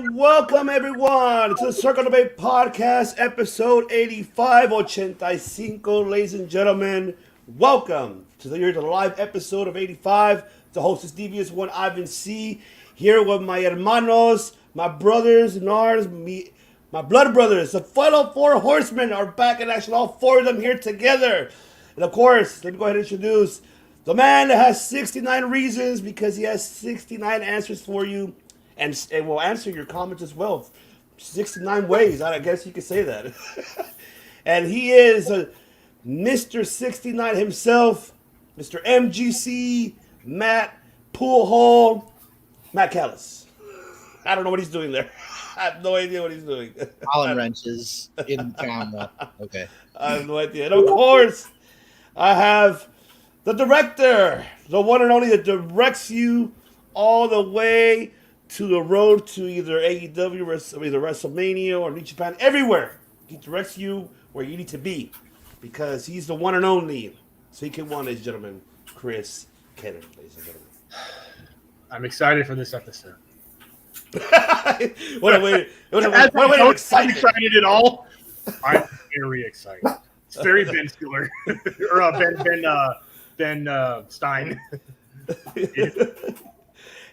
And welcome everyone to the Circle Debate Podcast, episode 85, 85, ladies and gentlemen. Welcome to the live episode of 85. The host is Devious One Ivan C. Here with my hermanos, my brothers in arms, my blood brothers. The final four horsemen are back in action. All four of them here together. And of course, let me go ahead and introduce the man that has 69 reasons because he has 69 answers for you. And will answer your comments as well. 69 ways, I guess you could say that. And he is Mr. 69 himself, Mr. MGC, Matt Poolhole, Matt Callis. I don't know what he's doing there. I have no idea what he's doing. Allen wrenches in camera. Okay. I have no idea. And of course, I have the director, the one and only that directs you all the way to the road to either AEW, either WrestleMania or New Japan, everywhere. He directs you where you need to be because he's the one and only. So he can one, ladies and gentlemen, Chris Kenner, ladies and gentlemen. I'm excited for this episode. What excited. Excited at all? I'm very excited. It's very Ben Stiller or Ben Stein.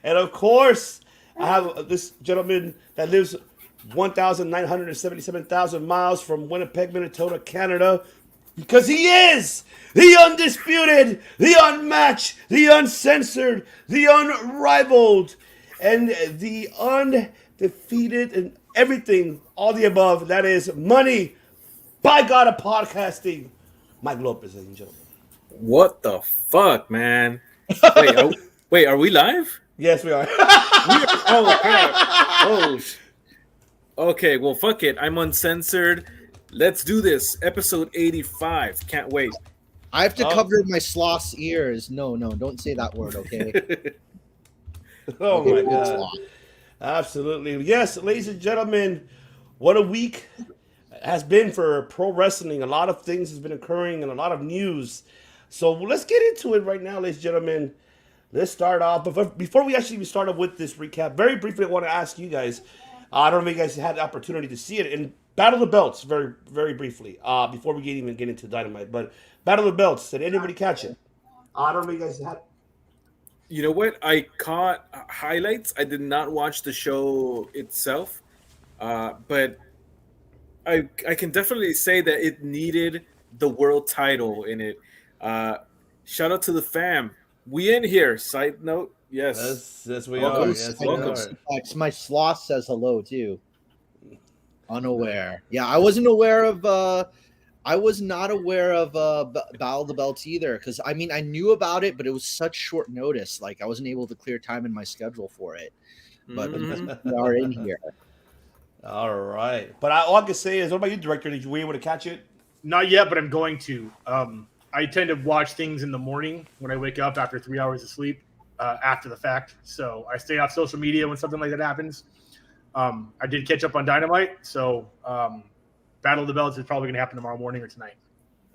And of course, I have this gentleman that lives 1,977,000 miles from Winnipeg, Minnesota, Canada, because he is the undisputed, the unmatched, the uncensored, the unrivaled, and the undefeated, and everything, all the above. That is money by God of podcasting. Mike Lopez, ladies and gentlemen. What the fuck, man? Wait, are we live? Yes, we are. Oh, crap. Oh, okay, well, fuck it. I'm uncensored. Let's do this. Episode 85. Can't wait. I have to cover my sloth's ears. No, don't say that word, okay? Oh, my God. Absolutely. Yes, ladies and gentlemen, what a week has been for pro wrestling. A lot of things has been occurring and a lot of news. So let's get into it right now, ladies and gentlemen. Let's start off. But before we actually start off with this recap, very briefly, I want to ask you guys. I don't know if you guys had the opportunity to see it in Battle of the Belts, very, very briefly, before we even get into Dynamite. But Battle of the Belts, did anybody catch it? I don't know if you guys had. You know what? I caught highlights. I did not watch the show itself, but I can definitely say that it needed the world title in it. Shout out to the fam. We in here. Side note, yes. Yes, we are. Yes, welcome. My sloth says hello too. Unaware. Yeah, I wasn't aware of. I was not aware of Battle of the Belts either, because I mean I knew about it, but it was such short notice. Like I wasn't able to clear time in my schedule for it. But we are in here. All right. But all I can say is, what about you, director? Did you were able to catch it? Not yet, but I'm going to. I tend to watch things in the morning when I wake up after 3 hours of sleep, after the fact. So I stay off social media when something like that happens. I did catch up on Dynamite, so Battle of the Belts is probably going to happen tomorrow morning or tonight.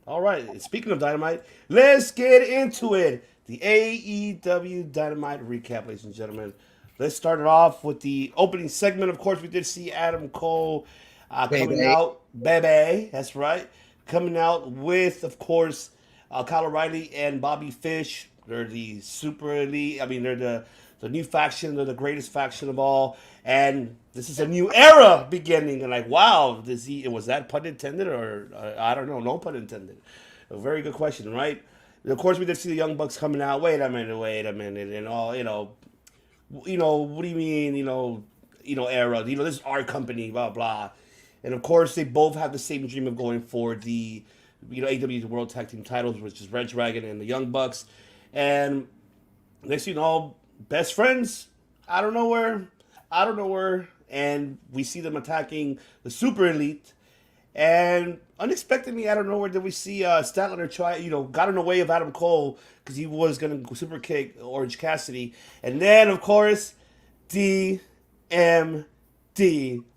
All right. Speaking of Dynamite, let's get into it. The AEW Dynamite Recap, ladies and gentlemen. Let's start it off with the opening segment. Of course, we did see Adam Cole coming out. Bebe, that's right. Coming out with, of course, Kyle O'Reilly and Bobby Fish. They're the super elite. I mean, they're the new faction. They're the greatest faction of all. And this is a new era beginning. And like, wow, was that pun intended or I don't know, no pun intended. A very good question, right? And of course, we did see the Young Bucks coming out. Wait a minute, and all what do you mean, era? This is our company, blah blah. And of course, they both have the same dream of going for the AEW World Tag Team titles, which is Red Dragon and the Young Bucks. And next thing you know, best friends out of nowhere. And we see them attacking the Super Elite. And unexpectedly, out of nowhere, did we see Statlander got in the way of Adam Cole because he was going to super kick Orange Cassidy. And then, of course, DMD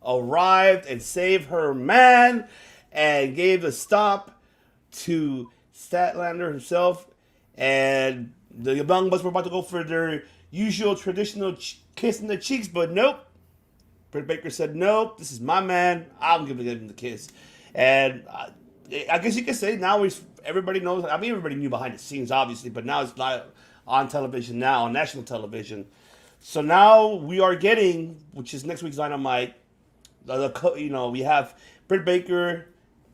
arrived and saved her man and gave the stop to Statlander himself. And the Young Bucks were about to go for their usual traditional kiss in the cheeks, but nope. Britt Baker said, "Nope, this is my man. I'm giving him the kiss." And I guess you could say now everybody knows. I mean, everybody knew behind the scenes, obviously, but now it's not on television now, on national television. So now we are getting, which is next week's Dynamite. We have Britt Baker,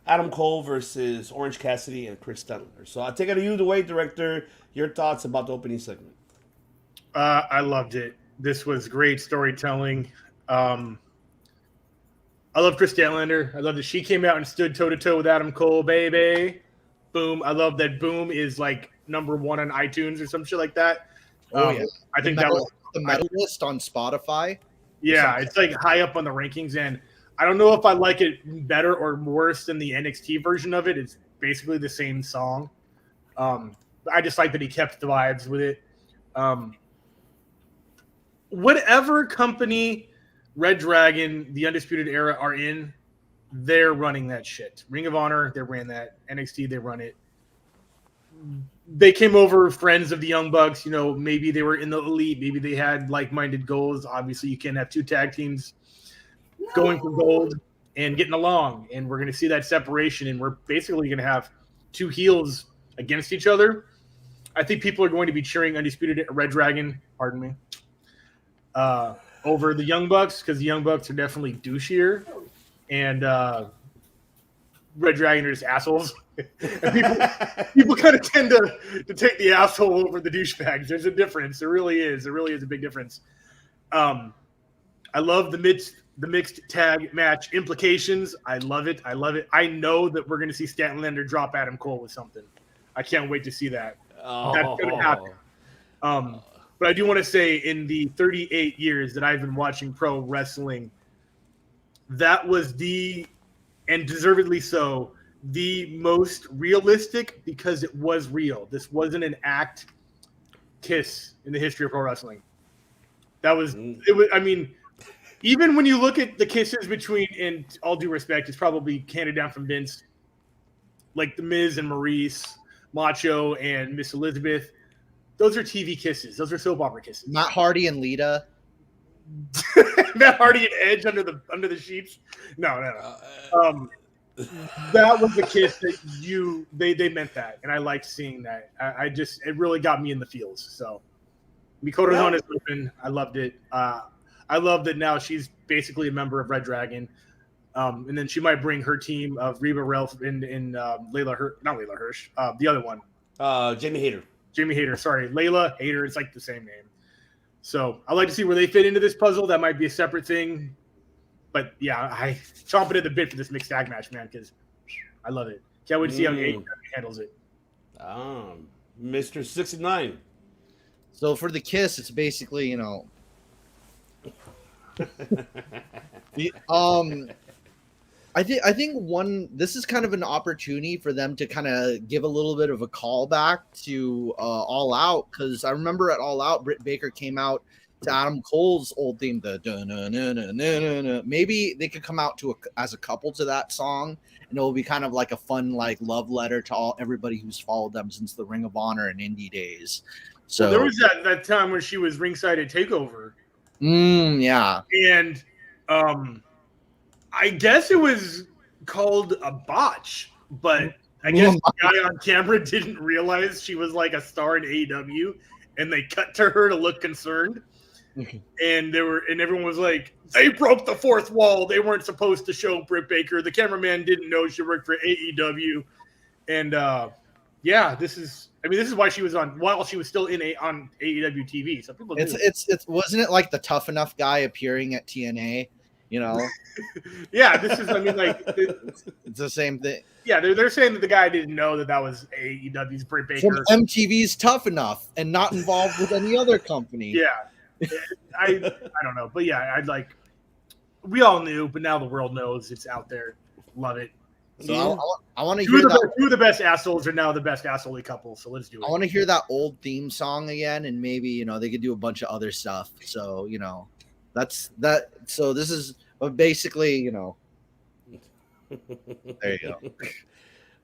Adam Cole versus Orange Cassidy and Chris Statlander. So I'll take it to you, the way director. Your thoughts about the opening segment? I loved it. This was great storytelling. I love Chris Statlander. I love that she came out and stood toe to toe with Adam Cole, baby. Boom. I love that Boom is like #1 on iTunes or some shit like that. Yeah. I think that was the medalist on Spotify. Yeah, it's like high up on the rankings, and I don't know if I like it better or worse than the NXT version of it. It's basically the same song. I just like that he kept the vibes with it. Whatever company Red Dragon, the Undisputed Era are in, they're running that shit. Ring of Honor, they ran that. NXT, they run it. They came over friends of the Young Bucks. You know, maybe they were in the Elite. Maybe they had like-minded goals. Obviously, you can't have two tag teams going for gold and getting along. And we're going to see that separation. And we're basically going to have two heels against each other. I think people are going to be cheering Undisputed Red Dragon, pardon me, over the Young Bucks, because the Young Bucks are definitely douchier. And Red Dragon are just assholes. people kind of tend to take the asshole over the douchebags. There's a difference. There really is. There really is a big difference. I love the mixed tag match implications. I love it. I love it. I know that we're going to see Statlander drop Adam Cole with something. I can't wait to see that. That's going to happen. But I do want to say, in the 38 years that I've been watching pro wrestling, that was and deservedly so, the most realistic, because it was real. This wasn't an act kiss in the history of pro wrestling. That was it. Was, I mean, even when you look at the kisses between, in all due respect, it's probably handed down from Vince, like the Miz and Maurice, Macho and Miss Elizabeth. Those are TV kisses. Those are soap opera kisses. Matt Hardy and Lita. Matt Hardy and Edge under the sheets. No. That was the kiss that they meant that, and I liked seeing that. It really got me in the feels. So Mikoto Zone is open. I loved it. I love that now she's basically a member of Red Dragon. And then she might bring her team of Reba Ralph and Layla Hirsch, not Layla Hirsch, the other one. Jamie Hayter. Jamie Hayter, sorry. Layla Hayter, it's like the same name. So I'd like to see where they fit into this puzzle. That might be a separate thing. But yeah, I chomping at the bit for this mixed tag match, man, because I love it. Can't wait to see how AEW handles it. Mr. 69. So for the kiss, it's basically, I think this is kind of an opportunity for them to kind of give a little bit of a callback to All Out, because I remember at All Out, Britt Baker came out to Adam Cole's old theme, the maybe they could come out as a couple to that song, and it will be kind of like a fun love letter to everybody who's followed them since the Ring of Honor and Indie days. So there was that time when she was ringside at TakeOver. Yeah, and I guess it was called a botch, but I guess the guy on camera didn't realize she was like a star in AEW, and they cut to her to look concerned. And everyone was like, they broke the fourth wall. They weren't supposed to show Britt Baker. The cameraman didn't know she worked for AEW. And this is why she was on while she was still on AEW TV. So people it's wasn't it like the Tough Enough guy appearing at TNA? Yeah, this is, it's the same thing. Yeah, they're saying that the guy didn't know that was AEW's Britt Baker. From MTV's Tough Enough and not involved with any other company. Yeah. I don't know. But yeah, we all knew, but now the world knows. It's out there. Love it. So I want to hear that. Two of the best assholes are now the best asshole couple. So let's do it. I want to hear that old theme song again, and maybe they could do a bunch of other stuff. So that's that. So this is basically there you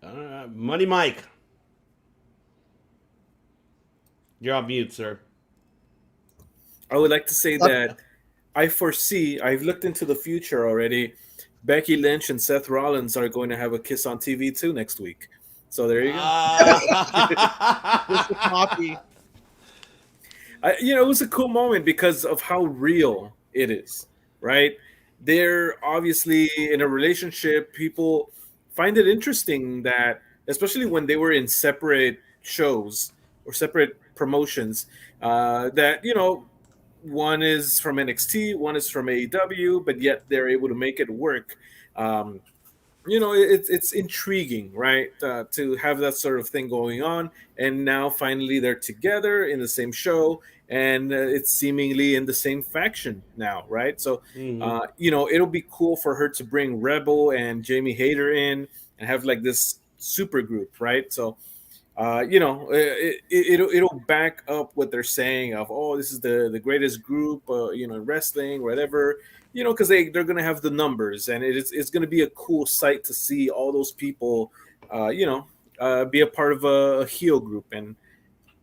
go. Money Mike, you're on mute, sir. I would like to say that I foresee, I've looked into the future already. Becky Lynch and Seth Rollins are going to have a kiss on TV too next week. So there you go. Just a copy. It was a cool moment because of how real it is, right? They're obviously in a relationship. People find it interesting that, especially when they were in separate shows or separate promotions, that, one is from NXT, one is from AEW, but yet they're able to make it work. Um, it's intriguing, right, to have that sort of thing going on, and now finally they're together in the same show, and it's seemingly in the same faction now, right? So it'll be cool for her to bring Rebel and Jamie Hayter in and have like this super group, right? So it'll back up what they're saying of, oh, this is the greatest group, in wrestling, whatever, because they're going to have the numbers, and it's going to be a cool sight to see all those people, be a part of a heel group. And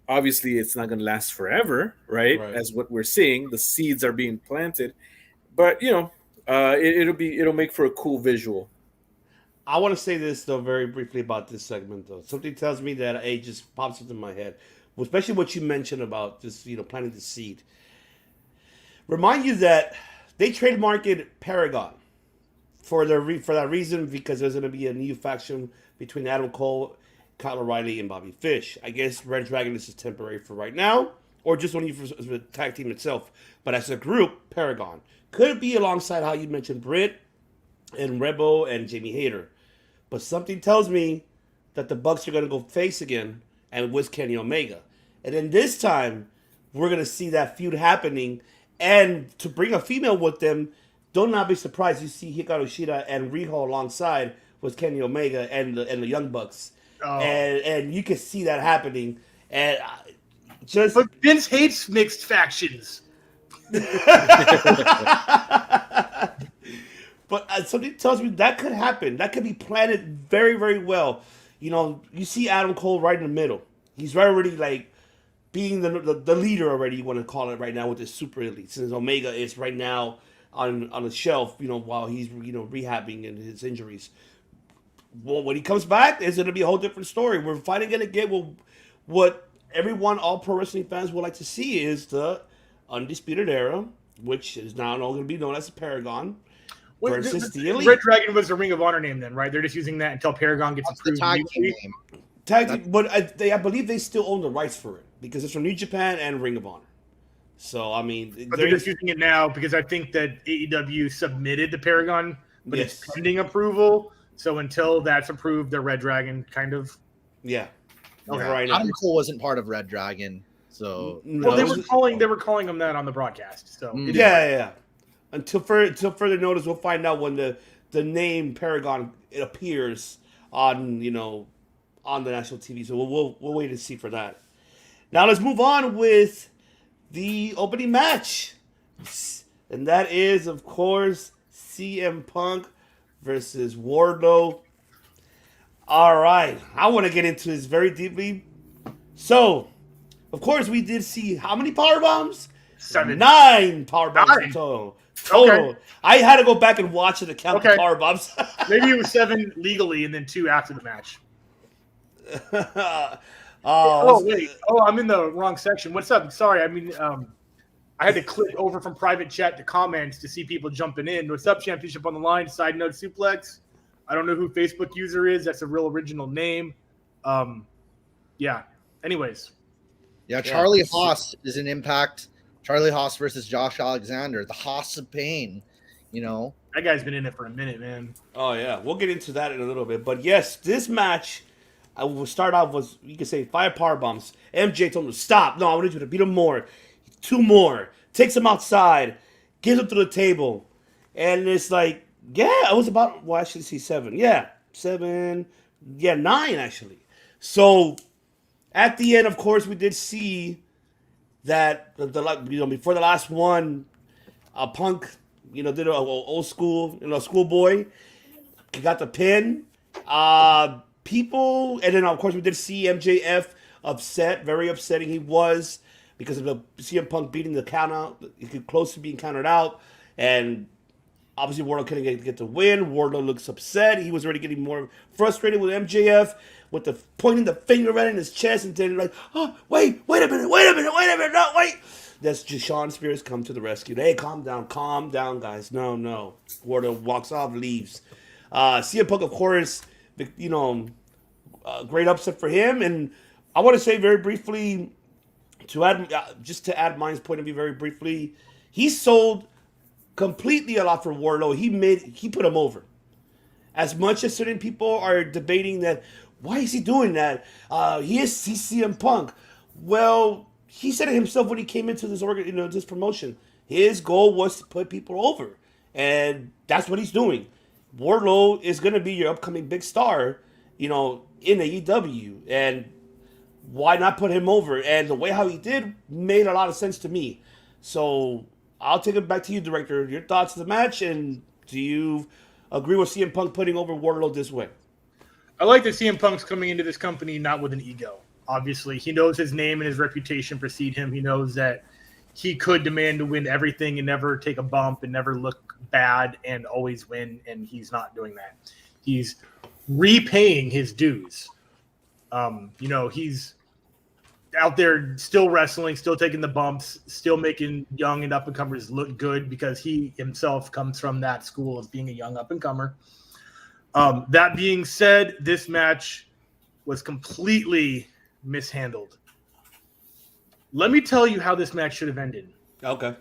obviously it's not going to last forever, right? As what we're seeing, the seeds are being planted, but it'll make for a cool visual. I want to say this, though, very briefly about this segment, though. Something tells me that it just pops into my head, especially what you mentioned about just, planting the seed. Remind you that they trademarked Paragon for that reason, because there's going to be a new faction between Adam Cole, Kyle O'Reilly, and Bobby Fish. I guess Red Dragon is temporary for right now, or just only for the tag team itself. But as a group, Paragon could be alongside how you mentioned Britt and Rebel and Jamie Hayter. But something tells me that the Bucks are going to go face again and with Kenny Omega. And then this time, we're going to see that feud happening. And to bring a female with them, do not be surprised you see Hikaru Shida and Riho alongside with Kenny Omega and the Young Bucks. Oh. And you can see that happening. And but Vince hates mixed factions. But something tells me that could happen. That could be planted very, very well. You see Adam Cole right in the middle. He's already like being the leader already, you want to call it right now, with the Super Elite. Since Omega is right now on the shelf, while he's rehabbing and his injuries. Well, when he comes back, it's going to be a whole different story. We're finally going to get what all pro wrestling fans would like to see is the Undisputed Era, which is now going to be known as the Paragon. Versus the Elite. Red Dragon was the Ring of Honor name then, right? They're just using that until Paragon gets approved. Tag team, but I believe they still own the rights for it because it's from New Japan and Ring of Honor. So, I mean... But they're just using it now because I think that AEW submitted the Paragon, but it's pending approval. So until that's approved, they're Red Dragon, kind of. Yeah. Okay. Right. Adam Cole wasn't part of Red Dragon, so... Well, they were calling them that on the broadcast. So yeah. Until further notice, we'll find out when the name Paragon appears on the national TV. So we'll wait and see for that. Now let's move on with the opening match, and that is, of course, CM Punk versus Wardlow. All right, I want to get into this very deeply. So, of course, we did see how many power bombs? 9 power bombs in total. Okay. I had to go back and watch it to count the power bombs. Maybe it was 7 legally and then 2 after the match. Wait. Oh, I'm in the wrong section. What's up? Sorry. I mean, I had to click over from private chat to comments to see people jumping in. What's up, Championship on the line? Side note, Suplex. I don't know who Facebook user is. That's a real original name. Yeah. Anyways. Yeah, Charlie Haas is an Impact. Charlie Haas versus Josh Alexander, the Haas of Pain, That guy's been in it for a minute, man. Oh, yeah. We'll get into that in a little bit. But, yes, this match, I will start off with, you can say, 5 power bombs. MJ told him to stop. No, I want you to beat him more. 2 more. Takes him outside. Gives him to the table. And it's like, yeah, it was about, well, I should see 7. Yeah, 7. Yeah, 9, actually. So, at the end, of course, we did see that before the last one, Punk, did an old school, schoolboy. He got the pin. People, and then of course we did see MJF upset, very upsetting he was. because of the CM Punk beating the count out. He could close to being counted out, and obviously Wardlow couldn't get the win. Wardlow looks upset. He was already getting more frustrated with MJF, with the pointing the finger right in his chest, and then like, oh wait a minute, no wait. That's just Sean Spears come to the rescue. Hey, calm down, guys. No. Wardlow walks off, leaves. CM Punk, of course, great upset for him. And I want to say very briefly, to add mine's point of view very briefly, he sold completely a lot for Wardlow. He put him over. As much as certain people are debating that, why is he doing that? He's CM Punk. Well, he said it himself when he came into this promotion. His goal was to put people over, and that's what he's doing. Wardlow is going to be your upcoming big star, in AEW, and why not put him over? And the way how he did made a lot of sense to me. So I'll take it back to you, Director. Your thoughts on the match, and do you agree with CM Punk putting over Wardlow this way? I like that CM Punk's coming into this company not with an ego. Obviously, he knows his name and his reputation precede him. He knows that he could demand to win everything and never take a bump and never look bad and always win, and he's not doing that. He's repaying his dues. He's out there still wrestling, still taking the bumps, still making young and up-and-comers look good because he himself comes from that school of being a young up-and-comer. That being said, this match was completely mishandled. Let me tell you how this match should have ended. Okay.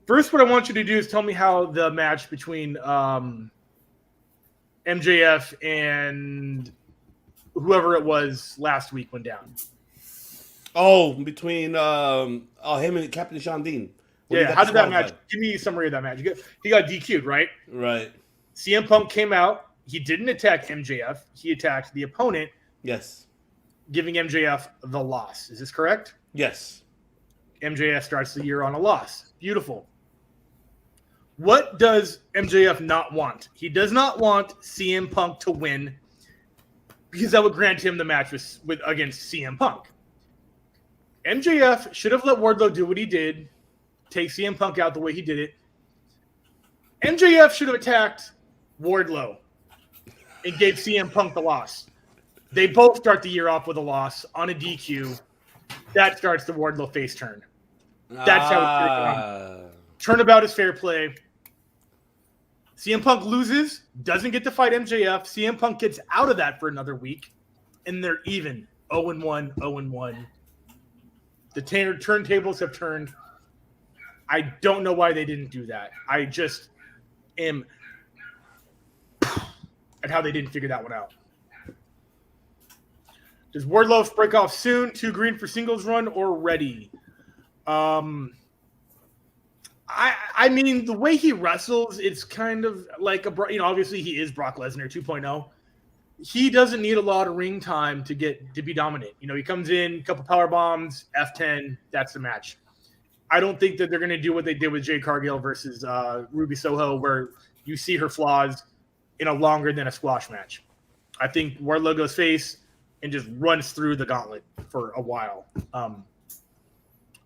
First, what I want you to do is tell me how the match between MJF and whoever it was last week went down. Oh, between him and Captain Sean Dean. Yeah, how did that match? Give me a summary of that match. He got DQ'd, right? Right. CM Punk came out. He didn't attack MJF. He attacked the opponent. Yes. Giving MJF the loss. Is this correct? Yes. MJF starts the year on a loss. Beautiful. What does MJF not want? He does not want CM Punk to win because that would grant him the match against CM Punk. MJF should have let Wardlow do what he did, take CM Punk out the way he did it. MJF should have attacked Wardlow and gave CM Punk the loss. They both start the year off with a loss on a DQ. That starts the Wardlow face turn. That's how it's done. Turnabout is fair play. CM Punk loses, doesn't get to fight MJF. CM Punk gets out of that for another week, and they're even 0-1, 0-1. The turntables have turned. I don't know why they didn't do that. I just am at how they didn't figure that one out. Does Wardlow break off soon? 2 green for singles run or ready? I mean, the way he wrestles, it's kind of like obviously he is Brock Lesnar 2.0. He doesn't need a lot of ring time to be dominant. He comes in, a couple power bombs, F10, that's the match. I don't think that they're going to do what they did with Jade Cargill versus Ruby Soho, where you see her flaws in a longer than a squash match. I think Wardlow goes face and just runs through the gauntlet for a while.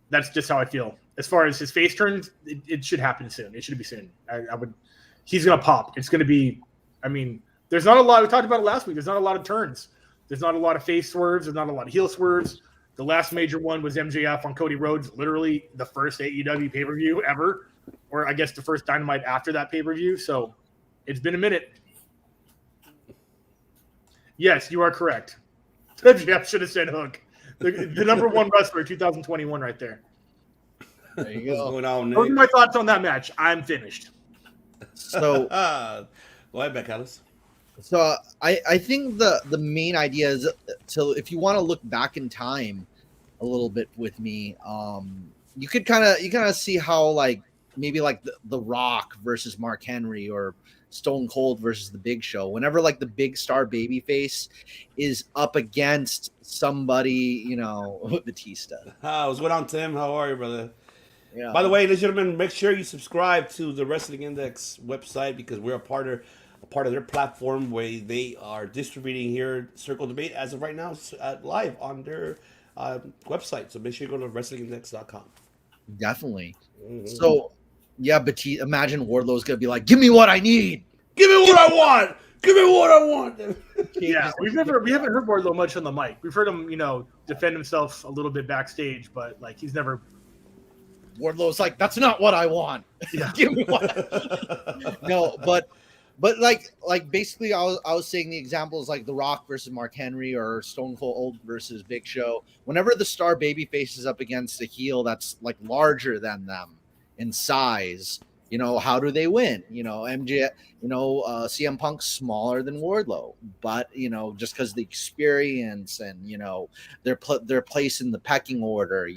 That's just how I feel. As far as his face turns, it should happen soon. It should be soon. He's going to pop. It's going to be, there's not a lot. We talked about it last week. There's not a lot of turns. There's not a lot of face swerves. There's not a lot of heel swerves. The last major one was MJF on Cody Rhodes, literally the first AEW pay-per-view ever, or I guess the first Dynamite after that pay-per-view. So it's been a minute. Yes, you are correct. MJF should have said Hook. The number one wrestler 2021 right there. There you go. Going on, Those are my thoughts on that match. I'm finished. So go ahead, Beck Alice. So I think the main idea is if you want to look back in time a little bit with me, you kind of see how maybe the Rock versus Mark Henry or Stone Cold versus the Big Show. Whenever the big star babyface is up against somebody, Batista. What's going on, Tim? How are you, brother? Yeah. By the way, ladies and gentlemen, make sure you subscribe to the Wrestling Index website because we're a part of their platform where they are distributing here Circle Debate as of right now live on their website. So make sure you go to wrestlingindex.com. Definitely. Mm-hmm. So, yeah, but imagine Wardlow's gonna be like, "Give me what I need. Give me what I want. Give me what I want." Yeah, we haven't heard Wardlow much on the mic. We've heard him, defend himself a little bit backstage, but like he's never. Wardlow's like, "That's not what I want. Yeah. Give me what." No, but like basically, I was saying the examples like The Rock versus Mark Henry or Stone Cold versus Big Show. Whenever the star baby faces up against a heel that's like larger than them in size, how do they win? MJ, CM Punk's smaller than Wardlow, but just because the experience and their place in the pecking order,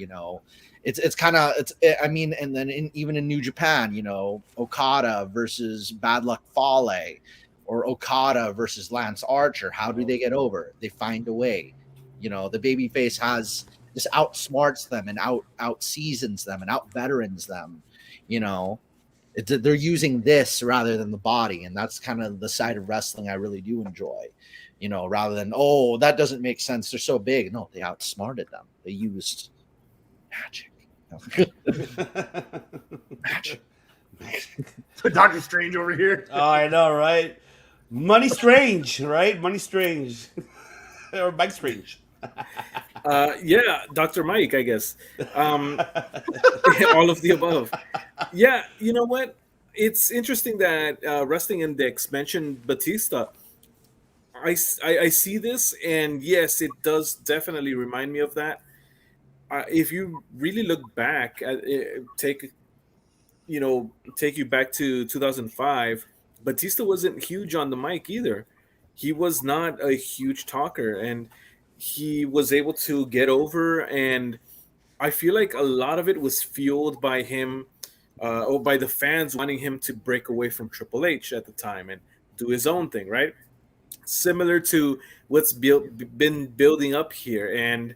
it's kind of I mean, and then even in New Japan, Okada versus Bad Luck Fale, or Okada versus Lance Archer. How do they get over? They find a way. The babyface has just outsmarts them and out seasons them and out veterans them. They're using this rather than the body, and that's kind of the side of wrestling I really do enjoy. Rather than that doesn't make sense. They're so big. No, they outsmarted them. They used magic. Magic. Doctor Strange over here. Oh, I know, right? Money Strange, right? Money Strange. Or Mike Strange. Yeah, Dr. Mike, I guess. All of the above. Yeah, you know what? It's interesting that Wrestling Index mentioned Batista. I see this, and yes, it does definitely remind me of that. If you really look back at take you back to 2005, Batista wasn't huge on the mic either. He was not a huge talker, and he was able to get over. And I feel like a lot of it was fueled by him, or by the fans wanting him to break away from Triple H at the time and do his own thing, right? Similar to what's been building up here. And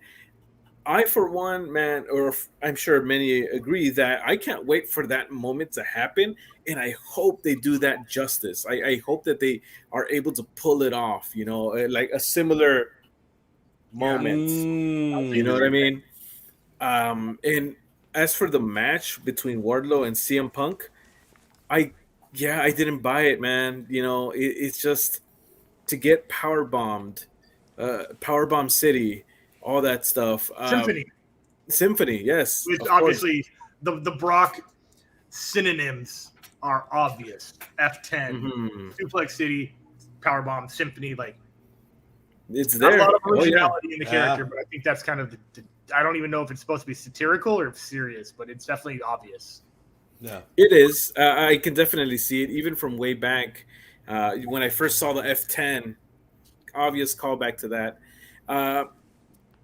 I, for one, man, or I'm sure many agree that I can't wait for that moment to happen, and I hope they do that justice. I hope that they are able to pull it off, like a similar moment. You know what I mean? And as for the match between Wardlow and CM Punk, I didn't buy it, man. It's just to get power bombed, Powerbomb City. All that stuff. Symphony, yes. Which obviously the Brock synonyms are obvious. F10, Suplex City, Powerbomb, Symphony. Like it's there. Not a lot of originality in the character, but I think that's kind of I don't even know if it's supposed to be satirical or serious, but it's definitely obvious. Yeah, it is. I can definitely see it, even from way back when I first saw the F10. Obvious callback to that.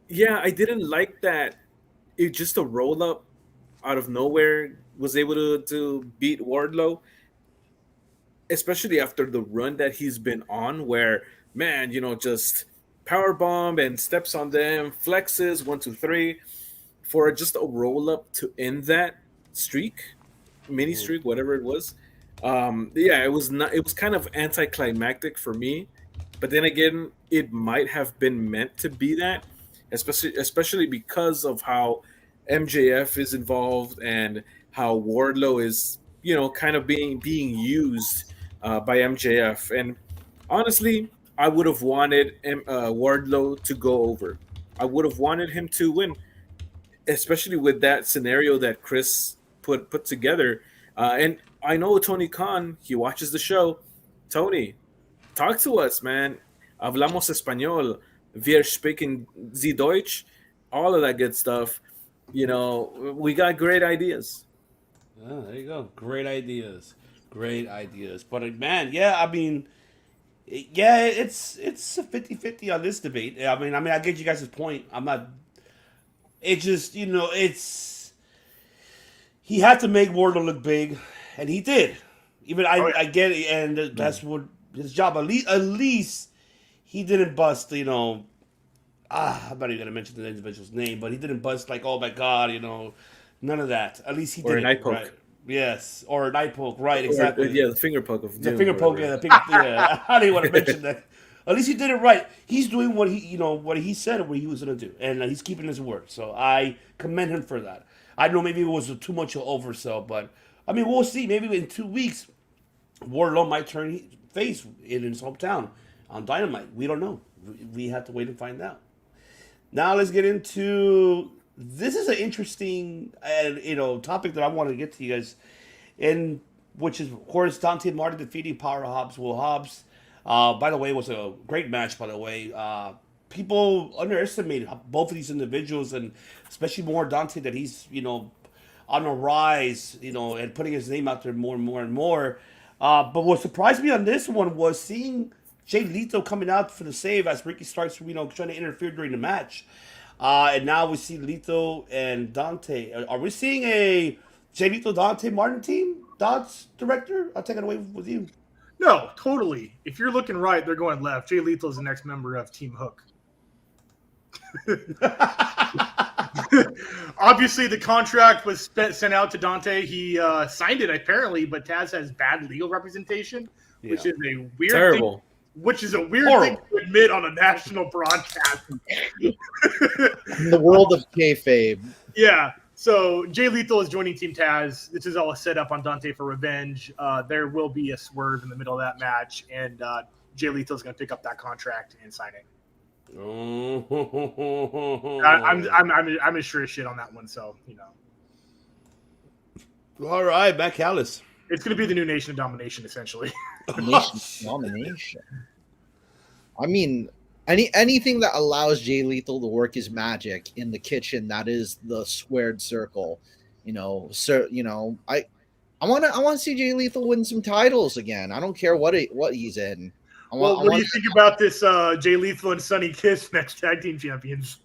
Yeah, I didn't like that. It just a roll up out of nowhere was able to beat Wardlow, especially after the run that he's been on, where man, just power bomb and steps on them, flexes 1, 2, 3, for just a roll up to end that streak, mini streak, whatever it was. Yeah, it was not. It was kind of anticlimactic for me, but then again, it might have been meant to be that. Especially because of how MJF is involved and how Wardlow is, kind of being used by MJF. And honestly, I would have wanted Wardlow to go over. I would have wanted him to win, especially with that scenario that Chris put together. And I know Tony Khan, he watches the show. Tony, talk to us, man. Hablamos español. Wir sprechen Sie Deutsch, all of that good stuff. We got great ideas. Oh, there you go. Great ideas. But man, yeah, I mean, yeah, it's a 50-50 on this debate. I mean, I get you guys' point. I'm not. It just, it's. He had to make Wardlow look big, and he did. Even I get it, and that's what his job. At least. He didn't bust, I'm not even going to mention the individual's name, but he didn't bust like, oh my God, none of that. At least he didn't. Or an eye poke. Right? Yes, or an eye poke, right, exactly. The finger poke of the doom, finger poke, yeah. I don't even want to mention that. At least he did it right. He's doing what he said what he was gonna do, and he's keeping his word. So I commend him for that. I know maybe it was too much of oversell, but I mean we'll see. Maybe in 2 weeks, Wardlow might turn face in his hometown on Dynamite. We don't know. We have to wait and find out. Now let's get into this. Is an interesting topic that I want to get to you guys, and which is of course Dante Martin defeating Power Hobbs. Will Hobbs, by the way, it was a great match. By the way, people underestimate both of these individuals, and especially more Dante that he's on a rise, and putting his name out there more and more and more. But what surprised me on this one was seeing Jay Lethal coming out for the save as Ricky starts, trying to interfere during the match. And now we see Lethal and Dante. Are we seeing a Jay Lethal Dante Martin team? Dots, director? I'll take it away with you. No, totally. If you're looking right, they're going left. Jay Lethal is the next member of Team Hook. Obviously, the contract was sent out to Dante. He signed it apparently, but Taz has bad legal representation, which is a weird Terrible. thing. Which is a weird thing to admit on a national broadcast. In the world of kayfabe. Yeah. So Jay Lethal is joining Team Taz. This is all a setup on Dante for revenge. There will be a swerve in the middle of that match, and Jay Lethal is going to pick up that contract and sign it. I'm as sure as shit on that one. So All right, Matt Callis. It's going to be the new Nation of Domination, essentially. Nation domination. I mean, anything that allows Jay Lethal to work his magic in the kitchen, that is the squared circle. I want to see Jay Lethal win some titles again. I don't care what he's in. What do you think about this Jay Lethal and Sonny Kiss next tag team champions?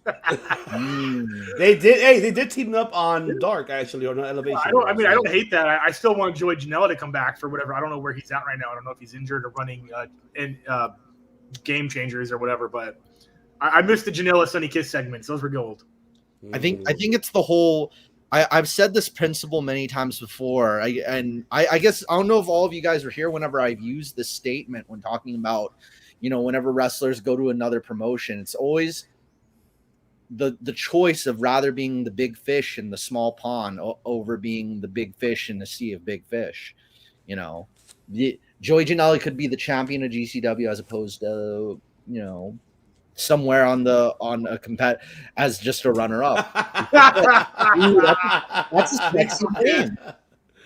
They did team up on Dark actually, or no Elevation. I don't hate that. I still want Joey Janela to come back for whatever. I don't know where he's at right now. I don't know if he's injured or running Game Changers or whatever. But I missed the Janela Sonny Kiss segments. Those were gold. I think it's the whole. I've said this principle many times before. I guess I don't know if all of you guys were here whenever I've used this statement when talking about, whenever wrestlers go to another promotion, it's always the choice of rather being the big fish in the small pond over being the big fish in the sea of big fish. Joey Janela could be the champion of GCW as opposed to, somewhere on a compet as just a runner-up. That's a sexy name.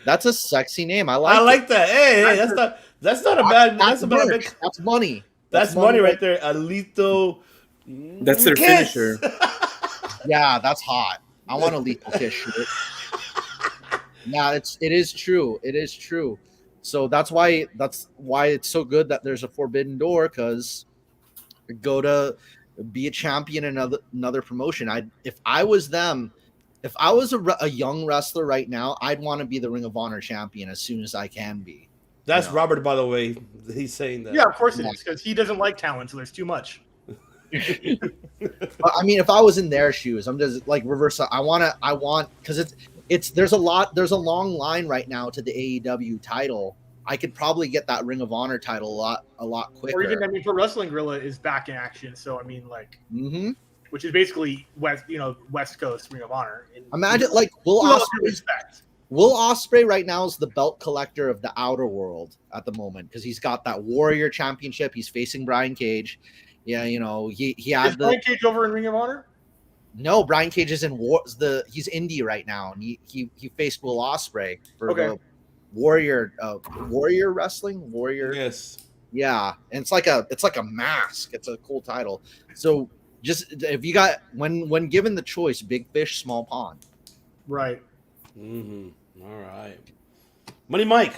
That's a sexy name. I like that. Hey, that's not a bad. That's money. That's money right there. A Lethal. That's their finisher. Yeah, that's hot. I want a Lethal Kiss shirt. Yeah, it is true. It is true. So that's why it's so good that there's a forbidden door, because go to be a champion in another promotion. If I was them, if I was a young wrestler right now, I'd want to be the Ring of Honor champion as soon as I can be. That's Robert, by the way. He's saying that. Yeah, of course it is, because he doesn't like talent, so there's too much. I mean, if I was in their shoes, I'm just like reverse. I want because there's a long line right now to the AEW title. I could probably get that Ring of Honor title a lot quicker. Or even, Pro Wrestling Guerrilla is back in action, so I mean, which is basically West Coast Ring of Honor. Imagine Will Ospreay right now is the belt collector of the outer world at the moment, because he's got that Warrior Championship. He's facing Brian Cage. Yeah, he had Brian Cage over in Ring of Honor? No, Brian Cage is in he's indie right now, and he faced Will Ospreay for the Warrior Wrestling. Yes. Yeah, and it's like a mask. It's a cool title. So just if you got when given the choice, big fish, small pond. Right. Mm-hmm. All right. Money Mike.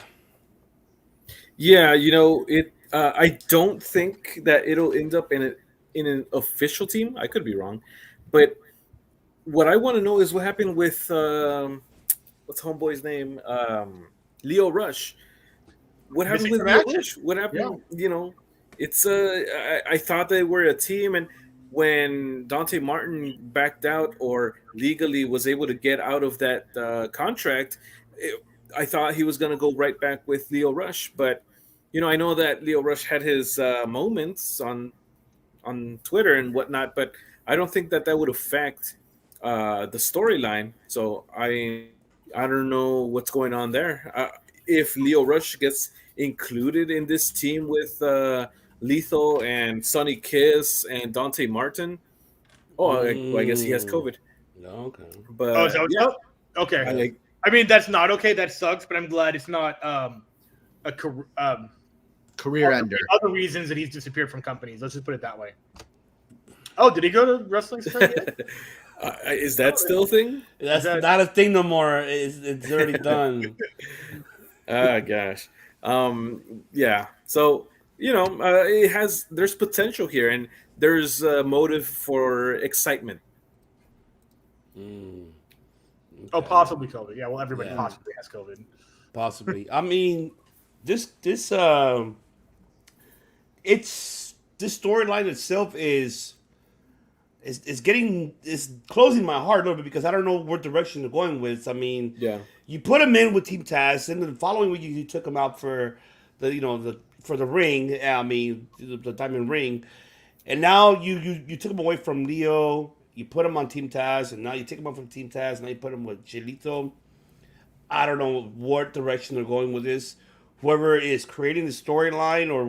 Yeah, it. I don't think that it'll end up in an official team. I could be wrong, but what I want to know is what happened with what's homeboy's name, Leo Rush. What happened with Leo Rush? What happened? Yeah. It's I thought they were a team, and when Dante Martin backed out or legally was able to get out of that contract, I thought he was going to go right back with Leo Rush, but I know that Leo Rush had his moments on Twitter and whatnot, but I don't think that would affect the storyline. So I don't know what's going on there. If Leo Rush gets included in this team with Lethal and Sonny Kiss and Dante Martin, well, I guess he has COVID. Okay. But Oh, is that what's up? Okay. I mean, that's not okay. That sucks, but I'm glad it's not a Career ender. Other reasons that he's disappeared from companies. Let's just put it that way. Oh, did he go to wrestling strike yet? Is that still a thing? That's not a thing no more. It's already done. Gosh. Yeah. So, there's potential here, and there's a motive for excitement. Okay. Oh, possibly COVID. Yeah, well, everybody possibly has COVID. Possibly. I mean, this storyline itself is closing my heart a little bit because I don't know what direction they're going with. I mean, you put him in with Team Taz, and then the following week you took him out for the ring. I mean, the Diamond Ring, and now you took him away from Leo. You put him on Team Taz, and now you take him out from Team Taz, and now you put him with Chilito. I don't know what direction they're going with this. Whoever is creating the storyline or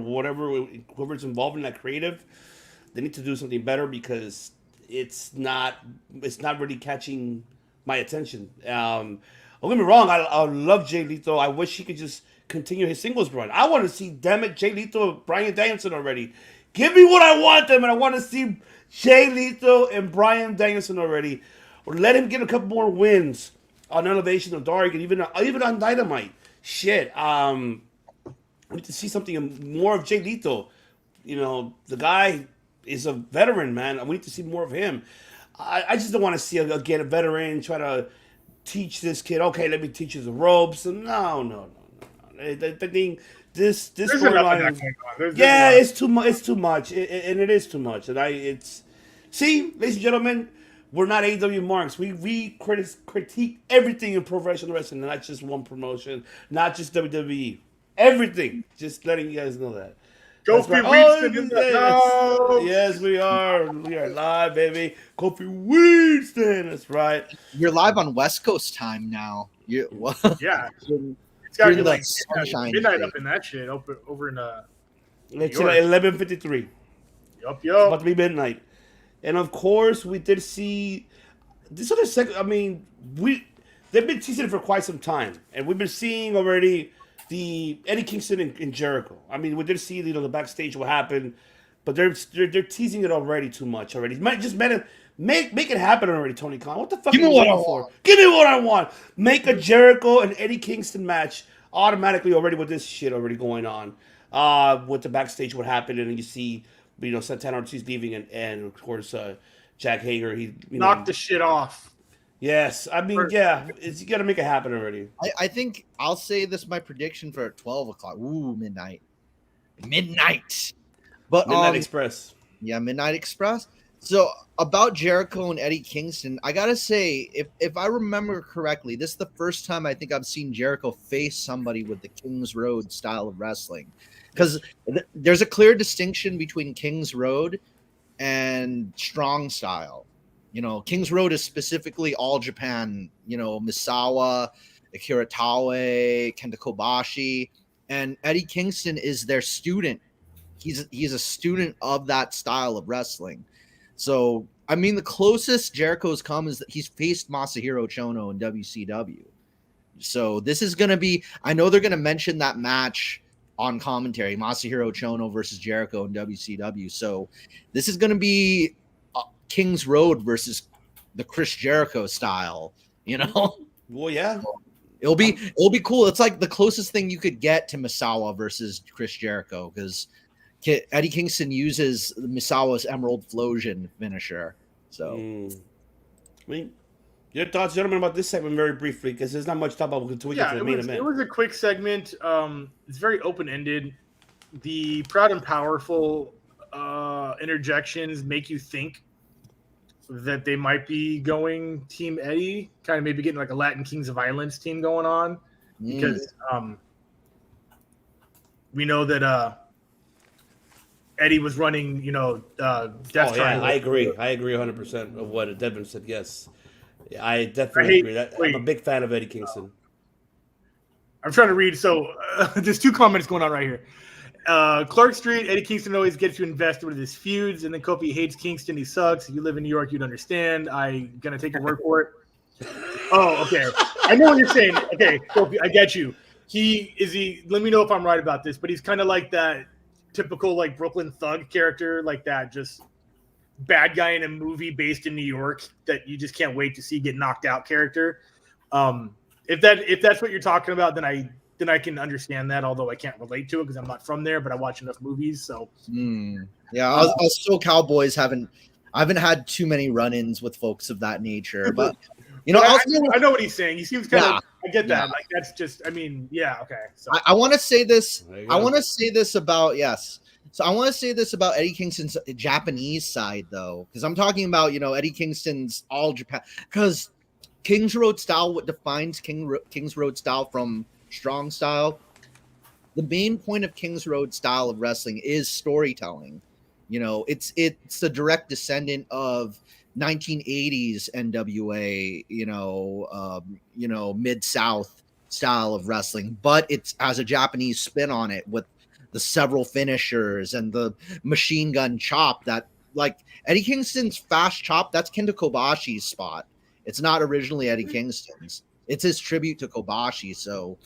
whoever's involved in that creative, they need to do something better because it's not really catching my attention. Don't get me wrong, I love Jay Lethal. I wish he could just continue his singles run. I want to see, damn it, Jay Lethal and Bryan Danielson already. Give me what I want them, and I want to see Jay Lethal and Bryan Danielson already. Or let him get a couple more wins on Elevation of Dark and even on Dynamite. Shit. I need to see something more of Jay Lethal. The guy is a veteran, man. We need to see more of him. I just don't want to see a veteran try to teach this kid. Okay, let me teach you the ropes. No. The thing, this storyline. It's too much. It's too much, and it is too much. And see, ladies and gentlemen, we're not AEW marks. We critique everything in professional wrestling, not just one promotion, not just WWE. Everything. Just letting you guys know that. Kofi Weedston in the house. Yes, we are. We are live, baby. Kofi Weedston. That's right. You're live on West Coast time now. Yeah. It's gotta be like midnight up in that shit. Over in it's like 11:53. Yup. It's about to be midnight. And of course, we did see this other second. I mean, they've been teasing it for quite some time, and we've been seeing already the Eddie Kingston and Jericho. I mean, we did see the backstage what happened, but they're teasing it already too much already. Make it happen already, Tony Khan. What the fuck? Give me what I want. Give me what I want. Make a Jericho and Eddie Kingston match automatically already with this shit already going on. With the backstage what happened, and then you see. Santana Ortiz leaving, and of course, Jack Hager. He knocked the shit off. Yes, I mean, you got to make it happen already. I think I'll say this is my prediction for 12 o'clock. Ooh, midnight. But Midnight Express. Yeah, Midnight Express. So about Jericho and Eddie Kingston, I gotta say, if I remember correctly, this is the first time I think I've seen Jericho face somebody with the King's Road style of wrestling. Because there's a clear distinction between King's Road and strong style. King's Road is specifically all Japan, Misawa, Akira Taue, Kenta Kobashi, and Eddie Kingston is their student. He's a student of that style of wrestling. So, I mean, the closest Jericho's come is that he's faced Masahiro Chono in WCW. So this is going to be, I know they're going to mention that match on commentary, Masahiro Chono versus Jericho in WCW. So this is going to be King's Road versus the Chris Jericho style, Well, yeah. It'll be cool. It's like the closest thing you could get to Misawa versus Chris Jericho, because Eddie Kingston uses Misawa's Emerald Flosion finisher. So, I mean, your thoughts, gentlemen, about this segment very briefly, because there's not much to talk about until we get to the main event. It was a quick segment. It's very open-ended. The Proud and Powerful interjections make you think that they might be going Team Eddie, kind of maybe getting like a Latin Kings of Violence team going on, because We know that Eddie was running, Death Triangle. I agree 100% of what Devin said. Yes, I definitely agree. I'm a big fan of Eddie Kingston. I'm trying to read. So there's 2 comments going on right here. Clark Street, Eddie Kingston always gets you invested with his feuds, and then Kofi hates Kingston. He sucks. If you live in New York, you'd understand. I'm gonna take your word for it. Oh, okay. I know what you're saying. Okay, Kofi, I get you. Let me know if I'm right about this, but he's kind of like that typical like Brooklyn thug character, like that just bad guy in a movie based in New York that you just can't wait to see get knocked out character. If that's what you're talking about, then I can understand that, although I can't relate to it because I'm not from there, but I watch enough movies. So yeah, us so Cowboys I haven't had too many run-ins with folks of that nature, but I know what he's saying. He seems kind of. I get that. Yeah. Like that's just. I mean, yeah. Okay. So I want to say this. I want to say this about So I want to say this about Eddie Kingston's Japanese side, though, because I'm talking about Eddie Kingston's all Japan, because King's Road style, what defines King's Road style from Strong style, the main point of King's Road style of wrestling is storytelling. It's a direct descendant of 1980s NWA, Mid-South style of wrestling, but it's as a Japanese spin on it with the several finishers and the machine gun chop that, like, Eddie Kingston's fast chop, that's Kenta Kobashi's spot. It's not originally Eddie Kingston's. It's his tribute to Kobashi. So,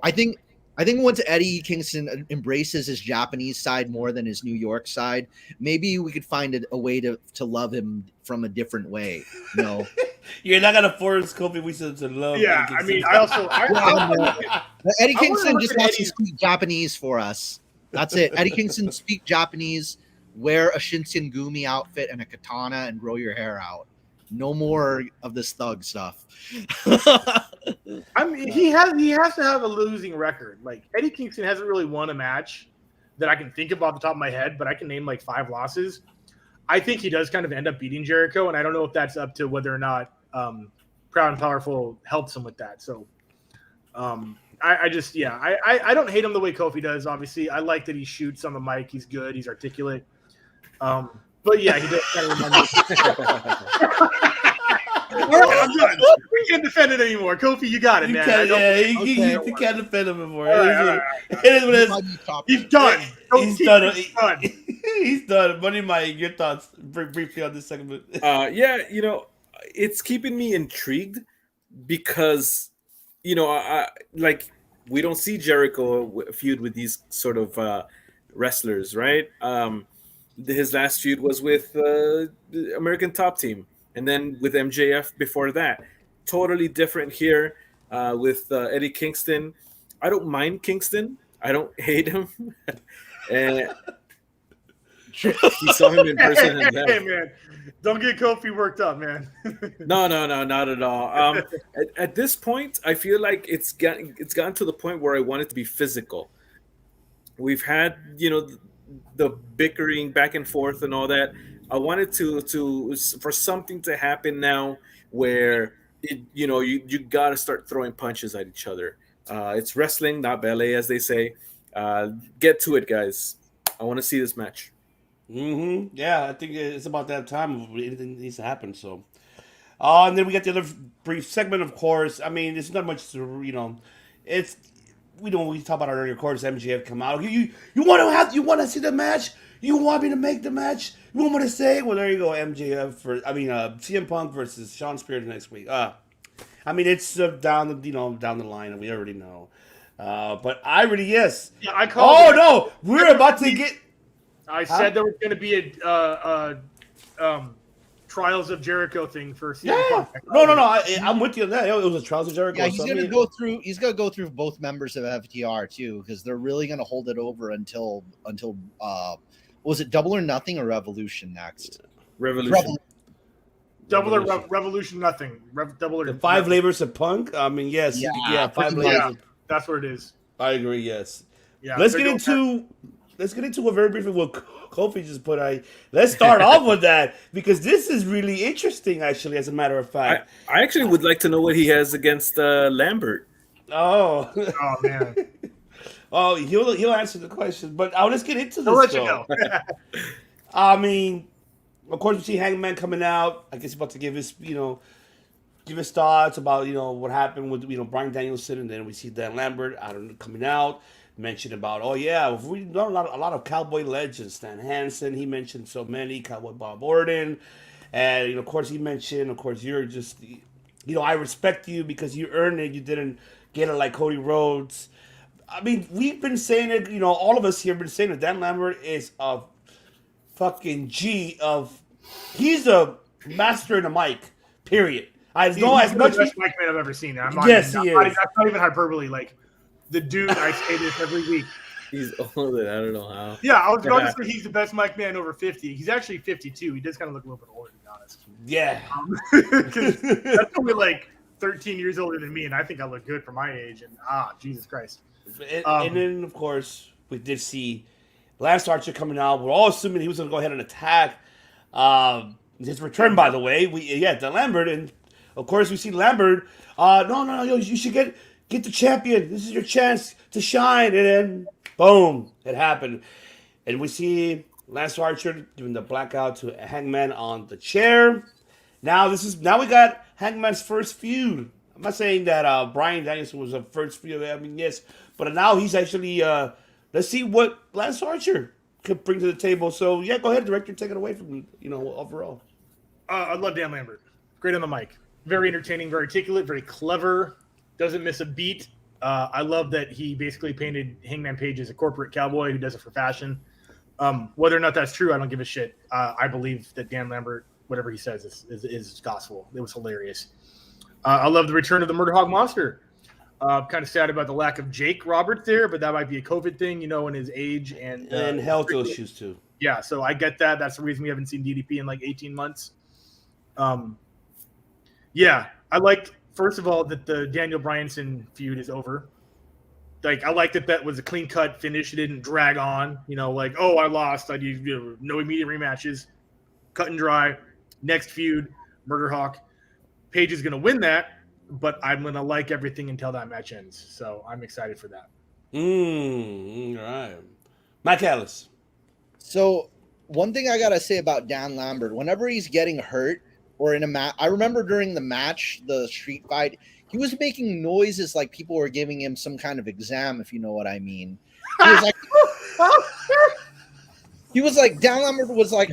I think once Eddie Kingston embraces his Japanese side more than his New York side, maybe we could find a way to love him from a different way. You're not gonna force Kofi Winston to love. Yeah, I mean, Eddie Kingston just wants to speak Japanese for us. That's it. Eddie Kingston speak Japanese, wear a Shinsengumi outfit and a katana, and grow your hair out. No more of this thug stuff. I mean, he has to have a losing record. Like, Eddie Kingston hasn't really won a match that I can think of off the top of my head, but I can name like 5 losses. I think he does kind of end up beating Jericho, and I don't know if that's up to whether or not Proud and Powerful helps him with that. So I don't hate him the way Kofi does, obviously. I like that he shoots on the mic. He's good. He's articulate. But yeah, he does kind of remind me. All right, I'm done. We can't defend it anymore. Kofi, you got it, man. You can't defend him anymore. It is what it is. He's done. He's done. He's done. Money Mike, your thoughts briefly on this segment? It's keeping me intrigued because, we don't see Jericho feud with these sort of wrestlers, right? His last feud was with the American Top Team, and then with MJF before that. Totally different here with Eddie Kingston. I don't mind Kingston. I don't hate him. And he saw him in person. Hey, man, don't get Kofi worked up, man. No, not at all. At this point, I feel like it's gotten to the point where I want it to be physical. We've had, the bickering back and forth and all that. I wanted for something to happen now where you got to start throwing punches at each other. It's wrestling, not ballet, as they say. Get to it, guys. I want to see this match. Mm-hmm. Yeah, I think it's about that time. Anything needs to happen. So, and then we got the other brief segment. Of course, I mean, there's not much to It's we talked about it earlier. Of course, MJF come out. You want to see the match? You want me to make the match? You want me to say? Well, there you go, MJF CM Punk versus Sean Spears next week. I mean, it's down the line, and we already know. But I really yes. Yeah, I called. Oh no, we're about to get. I said there was going to be a Trials of Jericho thing for CM Punk. No. I'm with you on that. It was a Trials of Jericho. Yeah, he's going to go through. He's going to go through both members of FTR too, because they're really going to hold it over until was it Double or Nothing or Revolution next? Revolution. Double or Revolution Nothing. Double or the 5 labors of Punk. I mean, yes, yeah 5 labors. Yeah, that's what it is. I agree. Yes. Yeah. Let's get into it very briefly. What Kofi just put. Let's start off with that because this is really interesting. Actually, as a matter of fact, I actually would like to know what he has against Lambert. Oh man. Oh, he'll answer the question, but let's get into this. I'll let you though. know. I mean, of course, we see Hangman coming out. I guess he's about to give his thoughts about what happened with Bryan Danielson, and then we see Dan Lambert coming out, mentioned about we know a lot of cowboy legends. Stan Hansen, he mentioned so many, Cowboy Bob Orton, and of course he mentioned, of course you're just I respect you because you earned it. You didn't get it like Cody Rhodes. I mean, we've been saying it. All of us here have been saying that Dan Lambert is a fucking he's a master in the mic. Period. He's the best mic man I've ever seen. He is. That's not even hyperbole. Like the dude, I say this every week. He's older. I don't know how. Yeah, I was going to say he's the best mic man over 50. He's actually 52. He does kind of look a little bit older, to be honest. Yeah. That's only like 13 years older than me, and I think I look good for my age. And Jesus Christ. And then, of course, we did see Lance Archer coming out. We're all assuming he was going to go ahead and attack his return, by the way. The Lambert. And, of course, we see Lambert. No, you should get the champion. This is your chance to shine. And then, boom, it happened. And we see Lance Archer doing the blackout to Hangman on the chair. Now we got Hangman's first feud. I'm not saying that Bryan Danielson was a first feud. I mean, yes. But now he's actually, let's see what Lance Archer could bring to the table. So, yeah, go ahead, director, take it away from, overall. I love Dan Lambert. Great on the mic. Very entertaining, very articulate, very clever. Doesn't miss a beat. I love that he basically painted Hangman Page as a corporate cowboy who does it for fashion. Whether or not that's true, I don't give a shit. I believe that Dan Lambert, whatever he says, is gospel. It was hilarious. I love the return of the Murder Hog Monster. Kind of sad about the lack of Jake Roberts there, but that might be a COVID thing, in his age and health issues too. Yeah, so I get that. That's the reason we haven't seen DDP in like 18 months. Yeah, I liked, first of all, that the Daniel Bryanson feud is over. Like, I liked that was a clean-cut finish. It didn't drag on. I lost. I need no immediate rematches. Cut and dry. Next feud, Murder Hawk. Page is going to win that, but I'm going to like everything until that match ends. So I'm excited for that. All right. Mike Ellis. So one thing I got to say about Dan Lambert, whenever he's getting hurt or in a match, I remember during the match, the street fight, he was making noises like people were giving him some kind of exam, if you know what I mean. He was like, Dan Lambert was like,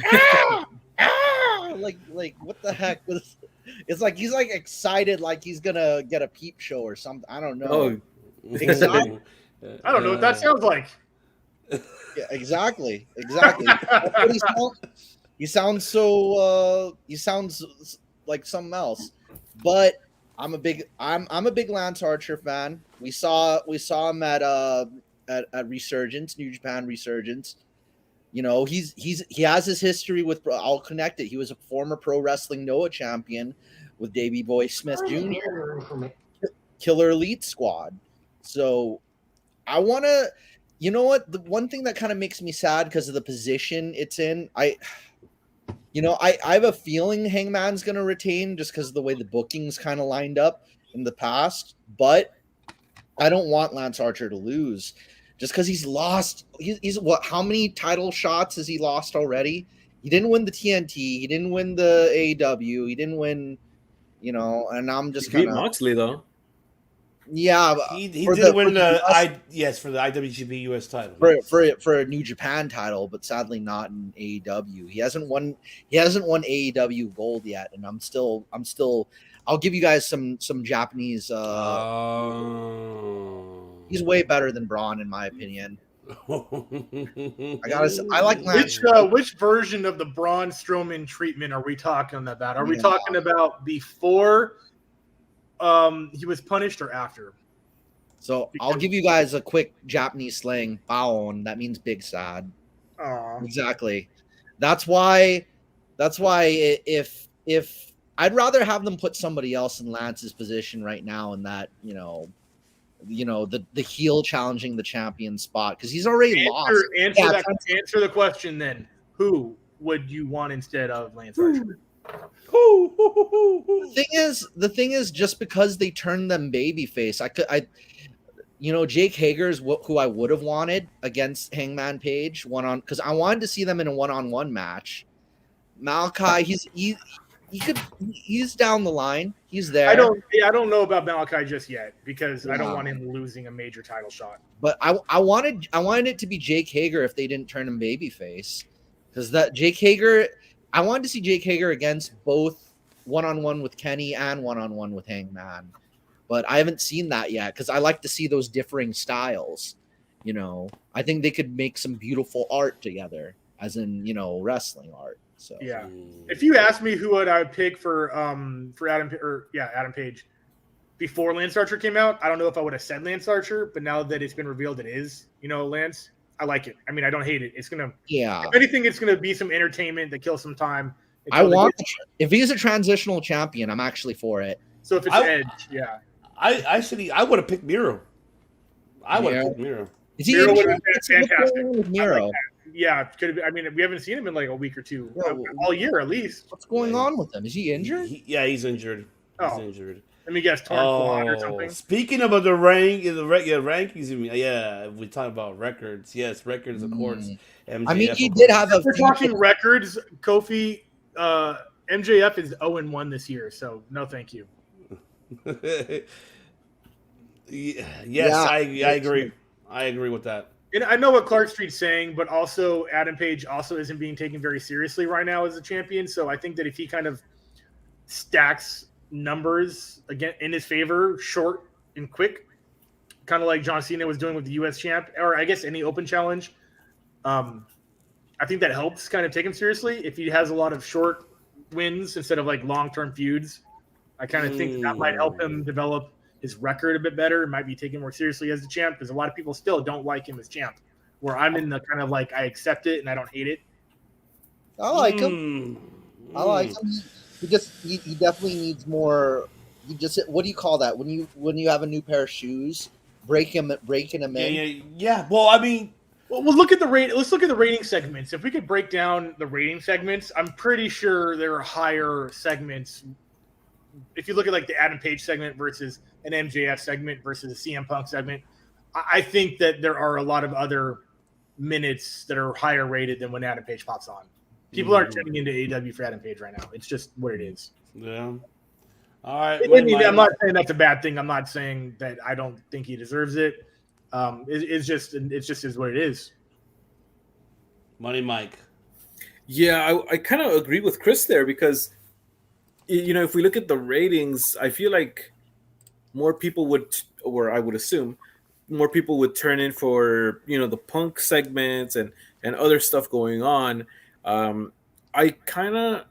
like what the heck was? It's like he's like excited, like he's gonna get a peep show or something. I don't know. Oh, exactly. I don't know what that sounds like. Yeah, exactly. That's what he sounds so. He sounds like something else. But I'm a big Lance Archer fan. We saw him at Resurgence, New Japan Resurgence. He has his history with. I'll connect it. He was a former Pro Wrestling Noah champion with Davey Boy Smith Jr. Killer Elite Squad. So I want to. You know what? The one thing that kind of makes me sad because of the position it's in. I have a feeling Hangman's going to retain just because of the way the bookings kind of lined up in the past. But I don't want Lance Archer to lose. Just because he's lost, he's what? How many title shots has he lost already? He didn't win the TNT. He didn't win the AEW. He didn't win, And I'm just kind of Moxley though. Yeah, he did win the IWGP US title for a New Japan title, but sadly not in AEW. He hasn't won AEW gold yet, and I'm still. I'll give you guys some Japanese. He's way better than Braun, in my opinion. I like Lance. Which version of the Braun Strowman treatment are we talking about? Are we talking about before he was punished or after? So I'll give you guys a quick Japanese slang. Baon, that means big sad. Aww. Exactly. That's why if I'd rather have them put somebody else in Lance's position right now in that, the heel challenging the champion spot because he's already lost. Answer the question then. Who would you want instead of Lance Archer? The thing is, just because they turned them babyface, Jake Hager's who I would have wanted against Hangman Page because I wanted to see them in a one-on-one match. Malachi, he's down the line. He's there. I don't know about Malachi just yet because I don't Yeah. want him losing a major title shot. But I wanted it to be Jake Hager if they didn't turn him babyface, because that Jake Hager, I wanted to see Jake Hager against both one-on-one with Kenny and one-on-one with Hangman, but I haven't seen that yet because I like to see those differing styles. I think they could make some beautiful art together, as in wrestling art. So Yeah, if you ask me who I would pick for Adam Page before Lance Archer came out, I don't know if I would have said Lance Archer, but now that it's been revealed it is, Lance, I like it. I mean, I don't hate it. It's gonna, if anything, it's gonna be some entertainment that kills some time. If he's a transitional champion, I'm actually for it. So if it's Edge, yeah. I would have picked Miro. I would have picked Miro. Miro would have been fantastic. With Miro. Yeah, could have been. I mean, we haven't seen him in like a week or two, all year at least. What's going on with him? Is he injured? He's injured. Oh. He's injured. Let me guess, torn quad or something. Speaking of the rankings, we talk about records. Yes, records, of course. MJF, I mean, he did have a. If we're talking records, Kofi, MJF is 0-1 this year, so no, thank you. I agree. I agree with that. And I know what Clark Street's saying, but also Adam Page also isn't being taken very seriously right now as a champion. So I think that if he kind of stacks numbers again in his favor, short and quick, kind of like John Cena was doing with the U.S. champ, or I guess any open challenge, I think that helps kind of take him seriously. If he has a lot of short wins instead of like long-term feuds, I kind of think that might help him develop his record a bit better. It might be taken more seriously as the champ because a lot of people still don't like him as champ. Where I'm in the kind of like I accept it and I don't hate it. I like him. I like him. He definitely needs more. What do you call that when you have a new pair of shoes? Breaking them in. Yeah. Well, I mean, we'll look at the rate. Let's look at the rating segments. If we could break down the rating segments, I'm pretty sure there are higher segments. If you look at like the Adam Page segment versus an MJF segment versus a CM Punk segment, I think that there are a lot of other minutes that are higher rated than when Adam Page pops on. People aren't tuning into AEW for Adam Page right now. It's just what it is. Yeah. All right. I'm not saying that's a bad thing. I'm not saying that I don't think he deserves it. It's just is what it is. Money Mike. Yeah, I kind of agree with Chris there because, if we look at the ratings, I feel like more people would, or I would assume, more people would turn in for, the Punk segments and other stuff going on. I kind of,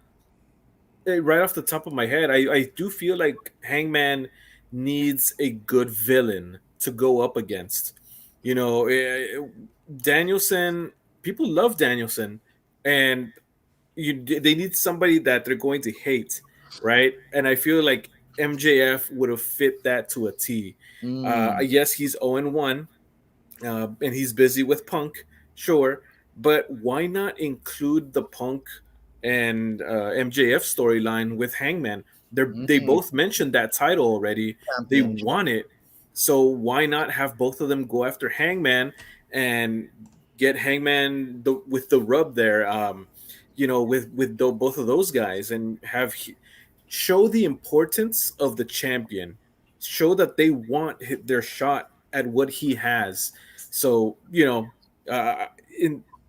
right off the top of my head, I do feel like Hangman needs a good villain to go up against. Danielson, people love Danielson, and they need somebody that they're going to hate, right? And I feel like MJF would have fit that to a T. Yes, he's 0-1, and he's busy with Punk, sure, but why not include the Punk and MJF storyline with Hangman? They both mentioned that title already. They want it, so why not have both of them go after Hangman and get Hangman with the rub there? With both of those guys, and show the importance of the champion, show that they want their shot at what he has. So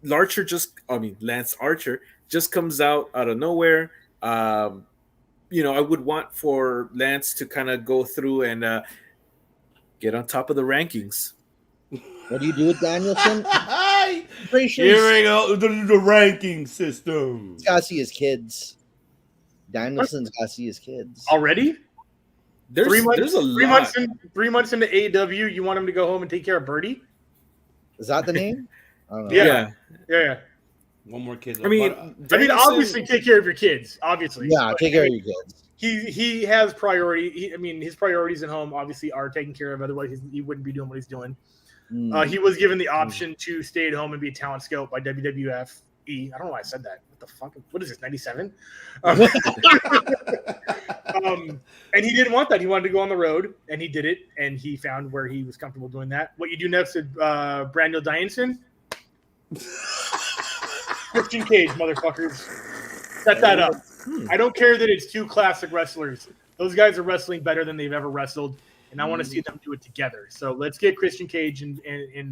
Lance Archer just comes out of nowhere. I would want for Lance to kind of go through and get on top of the rankings. What do you do with Danielson? Pretty sure here we go. The ranking system. He's got to see his kids. Danielson's got to see his kids. Already? There's a lot. 3 months into AEW, you want him to go home and take care of Birdie? Is that the name? I don't know. Yeah. One more kid. I mean, obviously take care of your kids. Obviously. Yeah, take care of your kids. He has priority. His priorities at home obviously are taken care of. Otherwise, he wouldn't be doing what he's doing. He was given the option to stay at home and be a talent scout by WWF. E. I don't know why I said that. What the fuck? What is this? 97. And he didn't want that. He wanted to go on the road, and he did it. And he found where he was comfortable doing that. What you do next with Brandel Danielson? Christian Cage, motherfuckers. Set that up. I don't care that it's two classic wrestlers. Those guys are wrestling better than they've ever wrestled, and I want to see them do it together. So let's get Christian Cage and American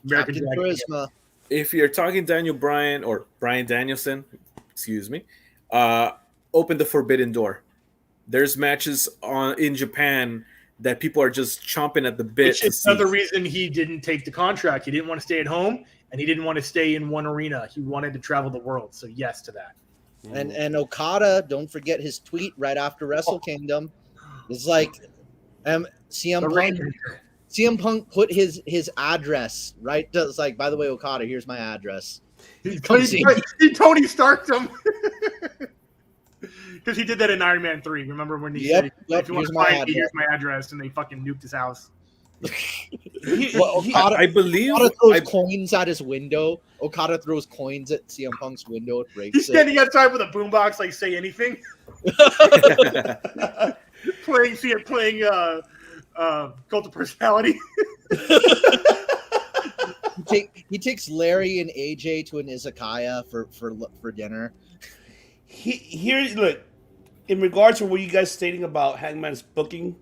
Captain Dragon. Charisma. If you're talking Daniel Bryan or Bryan Danielson, excuse me, open the forbidden door. There's matches in Japan that people are just chomping at the bit. Which is another reason he didn't take the contract. He didn't want to stay at home, and he didn't want to stay in one arena. He wanted to travel the world. So yes to that. And Okada, don't forget his tweet right after Wrestle Kingdom. It's like CM Punk put his address right. It's like, by the way, Okada, here's my address. He Tony Starked him because he did that in Iron Man 3. Remember when he said, "If you want to find me, here's my address," and they fucking nuked his house. I believe Okada throws coins at his window. Okada throws coins at CM Punk's window. It breaks. He's standing outside with a boombox, like say anything. playing Cult of Personality. He takes Larry and AJ to an izakaya for dinner. Here's look, in regards to what you guys stating about Hangman's booking,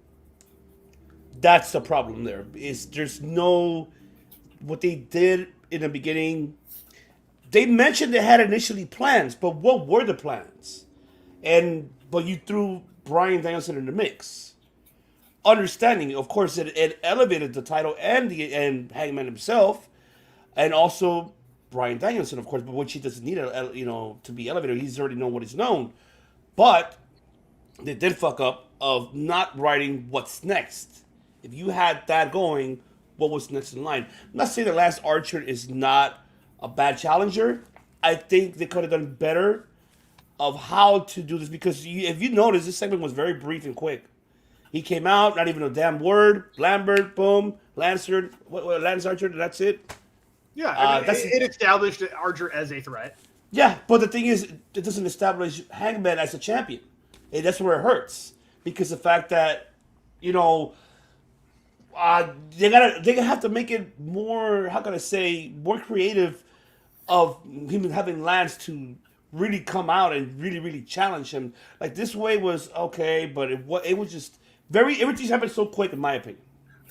that's the problem. There's no what they did in the beginning. They mentioned they had initially plans, but what were the plans? But you threw Bryan Danielson in the mix. Understanding, of course, it elevated the title and Hangman himself, and also Bryan Danielson, of course, but which he doesn't need, to be elevated. He's already known what is known. But they did fuck up of not writing what's next. If you had that going, what was next in line? I'm not saying that Lance Archer is not a bad challenger. I think they could have done better of how to do this because if you notice, this segment was very brief and quick. He came out, not even a damn word. Lambert, boom. Lance Archer, that's it. Yeah, it established Archer as a threat. Yeah, but the thing is, it doesn't establish Hangman as a champion. That's where it hurts because the fact that they're gonna have to make it more. How can I say more creative of him having Lance to really come out and really, really challenge him. Like this way was okay, but it was just everything happened so quick, in my opinion.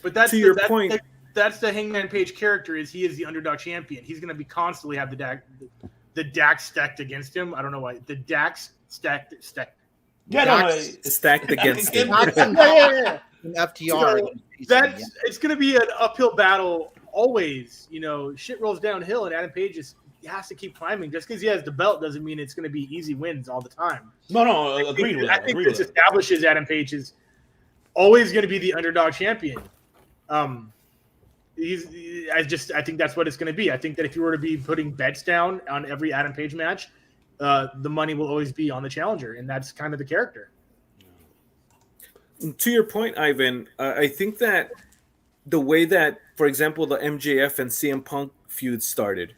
But that's to your point. That's the Hangman Page character. He is the underdog champion. He's going to be constantly have the Dax stacked against him. I don't know why the Dax stacked. Yeah, stacked against him. Yeah. FTR. It's going to be an uphill battle always. Shit rolls downhill, and Adam Page has to keep climbing. Just because he has the belt doesn't mean it's going to be easy wins all the time. No, agreed with that. I think this establishes Adam Page is always going to be the underdog champion. I think that's what it's going to be. I think that if you were to be putting bets down on every Adam Page match, the money will always be on the challenger, and that's kind of the character. To your point, Ivan, I think that the way that, for example, the MJF and CM Punk feud started,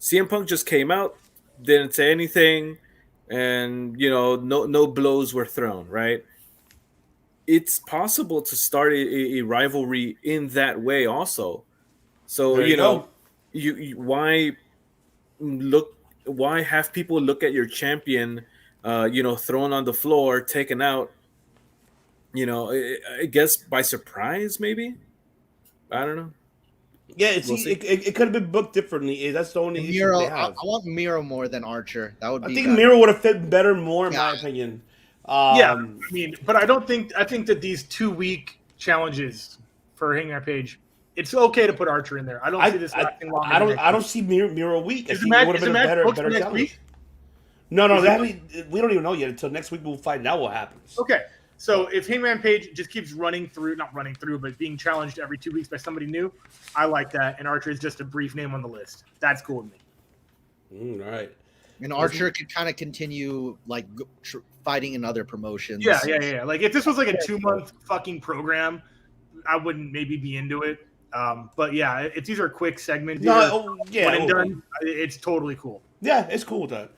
CM Punk just came out, didn't say anything, and no blows were thrown, right? It's possible to start a rivalry in that way also. So why have people look at your champion thrown on the floor, taken out, I guess by surprise, maybe? I don't know. Yeah, it could have been booked differently. That's the only issue they have. I want Miro more than Archer. That would be. I think Miro would have fit better more, in my opinion. But I think that these 2-week challenges for Hangman Page, it's okay to put Archer in there. I don't see this lasting long. I don't see Miro week. I think it would have been a better challenge. Week? No, we don't even know yet. Until next week, we'll find out what happens. Okay, so if Hangman Page just keeps not running through, but being challenged every 2 weeks by somebody new, I like that. And Archer is just a brief name on the list. That's cool with me. All right. And Archer could kind of continue like fighting in other promotions. Yeah. Like if this was like a 2-month fucking program, I wouldn't maybe be into it. But yeah, if these are quick segments, one and done, it's totally cool. Yeah, it's cool with that.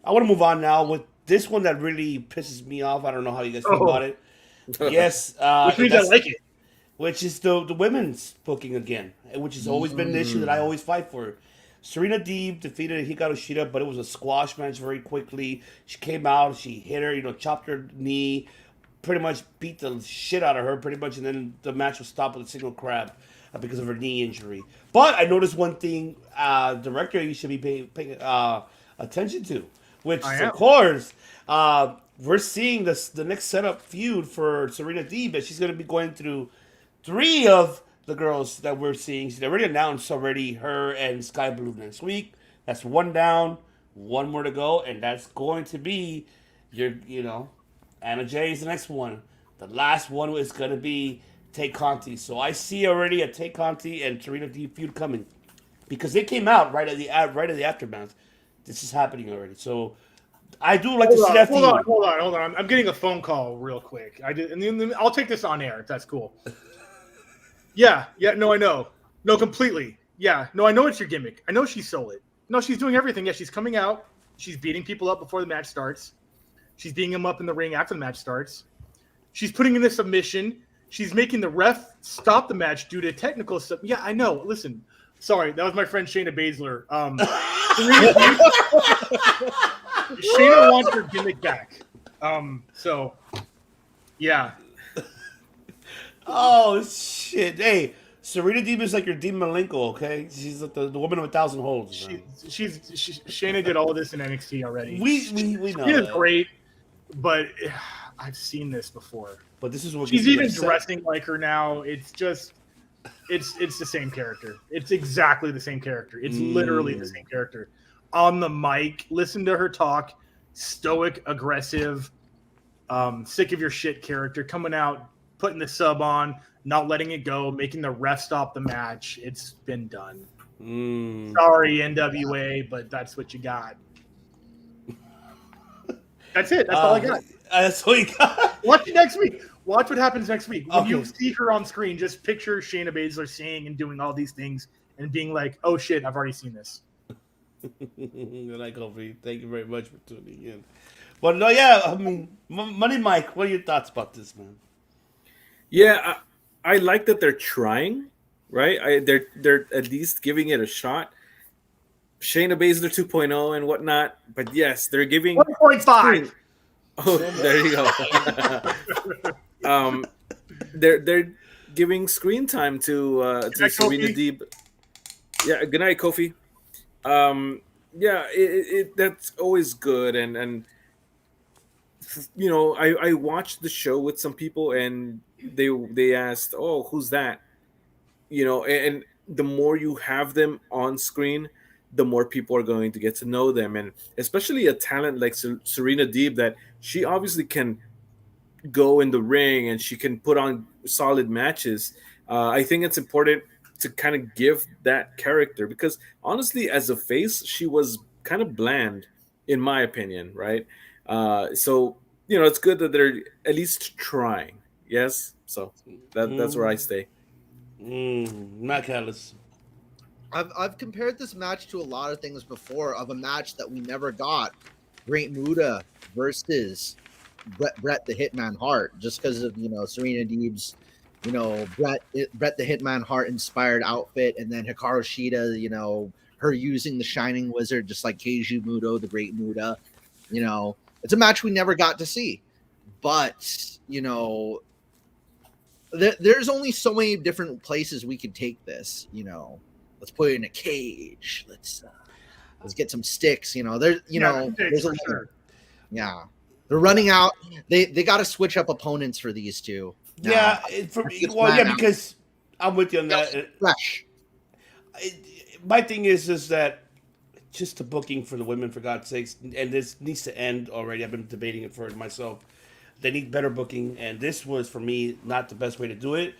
I want to move on now with this one that really pisses me off. I don't know how you guys feel about it. Yes, Which means I like it. which is the women's booking again, which has always been an issue that I always fight for. Serena Deeb defeated Hikaru Shida, but it was a squash match very quickly. She came out, she hit her, chopped her knee, pretty much beat the shit out of her, pretty much, and then the match was stopped with a single crab because of her knee injury. But I noticed one thing, director, you should be paying attention to, which is, of course, we're seeing the next setup feud for Serena Deeb, that she's going to be going through 3 of the girls that we're seeing. She's already announced her and Sky Blue next week. That's 1 down, 1 more to go, and that's going to be Anna Jay is the next one. The last one is going to be Tay Conti. So I see already a Tay Conti and Serena Deeb feud coming, because they came out right at the aftermath. This is happening already. So I do like to see that feud. Hold on. I'm getting a phone call real quick. And then I'll take this on air if that's cool. Yeah, no, I know. No, completely. Yeah, no, I know it's your gimmick. I know she sold it. No, she's doing everything. Yeah, she's coming out. She's beating people up before the match starts. She's beating them up in the ring after the match starts. She's putting in a submission. She's making the ref stop the match due to technical stuff. Yeah, I know. Listen, sorry, that was my friend Shayna Baszler. Shayna wants her gimmick back. So, yeah. Oh shit! Hey, Serena Deeb is like your Dean Malenko, okay? She's like the woman of 1,000 holds. Shayna did all of this in NXT already. We know. She's great, but I've seen this before. But this is what she's even dressing like her now. It's just, it's the same character. It's exactly the same character. It's literally the same character. On the mic, listen to her talk. Stoic, aggressive, sick of your shit character coming out, putting the sub on, not letting it go, making the ref stop the match. It's been done. Sorry, NWA, but that's what you got. That's it. That's all I got. That's all you got. Watch it next week. Watch what happens next week. When you see her on screen, just picture Shayna Baszler saying and doing all these things and being like, oh shit, I've already seen this. Good night, Kofi. Thank you very much for tuning in. But no, yeah, I mean, Money Mike, what are your thoughts about this, man? Yeah, I like that they're trying, right? They're at least giving it a shot. Shayna Baszler 2.0 and whatnot, but yes, they're giving 1.5. Oh, there you go. They're giving screen time to Serena Deeb. Yeah, good night, Kofi. Yeah, that's always good, and I watched the show with some people, and they asked, "Oh, who's that?" And the more you have them on screen, the more people are going to get to know them, and especially a talent like Serena Deeb, that she obviously can go in the ring and she can put on solid matches. I think it's important to kind of give that character, because honestly, as a face, she was kind of bland, in my opinion, right? So it's good that they're at least trying. Yes, so that's where I stay. Matt Callis. I've compared this match to a lot of things before, of a match that we never got. Great Muta versus Bret the Hitman Hart, just because of Serena Deeb's Bret the Hitman Hart inspired outfit, and then Hikaru Shida, her using the Shining Wizard just like Keiju Muto, the Great Muta. It's a match we never got to see, but there's only so many different places we could take this. Let's put it in a cage. Let's get some sticks. There's a sure. Yeah, they're running out. They got to switch up opponents for these two. Yeah, because I'm with you on that. Fresh. My thing is that just the booking for the women, for God's sakes, and this needs to end already. I've been debating it for myself. They need better booking, and this was, for me, not the best way to do it.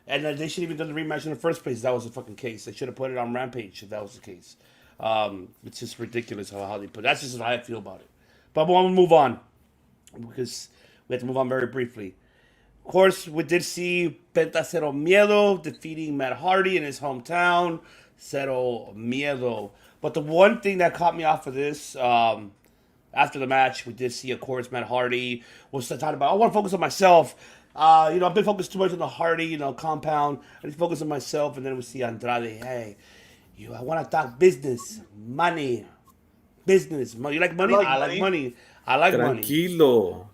And they shouldn't even done the rematch in the first place if that was the fucking case. They should have put it on Rampage if that was the case. It's just ridiculous how they put it. That's just how I feel about it. But I want to move on, because we have to move on very briefly. Of course, we did see Penta Cero Miedo defeating Matt Hardy in his hometown Cero Miedo. But the one thing that caught me off of this, after the match, we did see, of course, Matt Hardy was talking about, I want to focus on myself. I've been focused too much on the Hardy, compound. I need to focus on myself. And then we see Andrade, hey, I want to talk business, money, business. You like money? I like money. I like money. Tranquilo.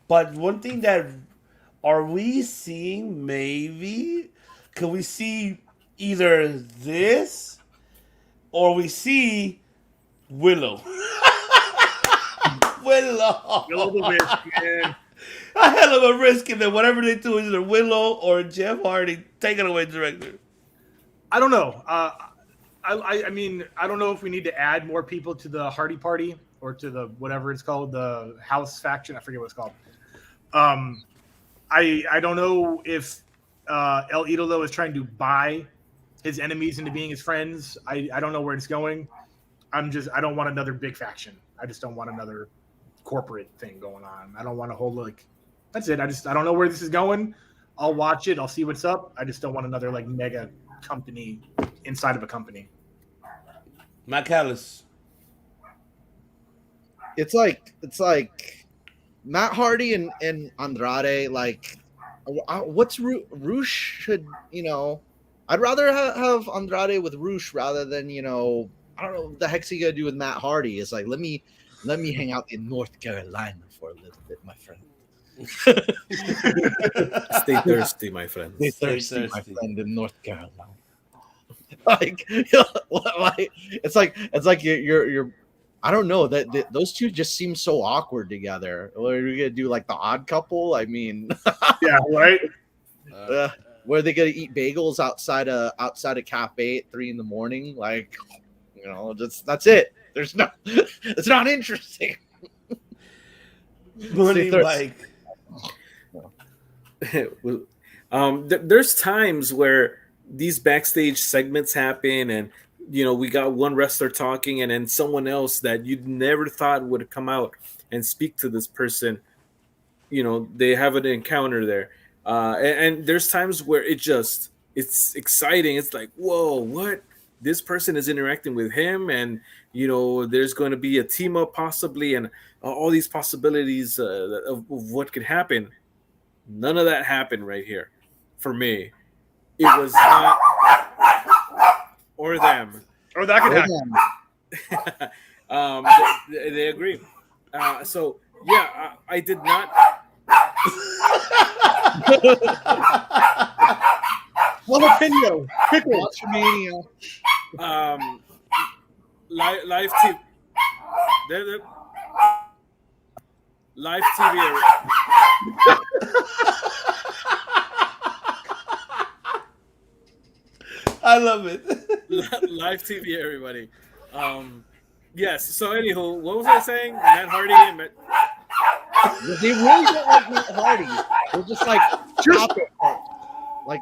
But one thing that, are we seeing maybe, can we see either this or we see Willow? Willow. Willow risk, man. A hell of a risk, and then whatever they do is either Willow or Jeff Hardy. Take it away, director. I don't know. I mean, I don't know if we need to add more people to the Hardy Party or to the whatever it's called, the House faction. I forget what it's called. I don't know if El Idolo is trying to buy his enemies into being his friends. I don't know where it's going. I don't want another big faction. I just don't want another corporate thing going on. I don't want to hold that's it. I don't know where this is going. I'll watch it. I'll see what's up. I just don't want another mega company inside of a company. Matt Callis. It's like Matt Hardy and Andrade. What's Roosh should I'd rather have Andrade with Roosh rather than I don't know what the heck's he gonna do with Matt Hardy. It's like let me hang out in North Carolina for a little bit, my friend. Stay thirsty, my friend. Stay thirsty, my friend, in North Carolina. It's like you're I don't know that those two just seem so awkward together. What are we gonna do, like the Odd Couple? I mean, yeah, right. Where are they gonna eat bagels outside a cafe at 3 a.m? That's it. There's no, it's not interesting. There's times where these backstage segments happen, and we got one wrestler talking, and then someone else that you'd never thought would come out and speak to this person. They have an encounter there, and there's times where it's exciting. It's like, whoa, what? This person is interacting with him, and there's going to be a team up possibly, and all these possibilities of what could happen. None of that happened right here for me. It was not, or them, or that could happen. They agree. So yeah, I did not. Jalapeno, pickle, Mania. Live TV. Live TV. I love it. Live TV, everybody. Yes. So, anywho, what was I saying? Matt Hardy and Matt. They really don't like Matt Hardy. They're just like, chop it. Like.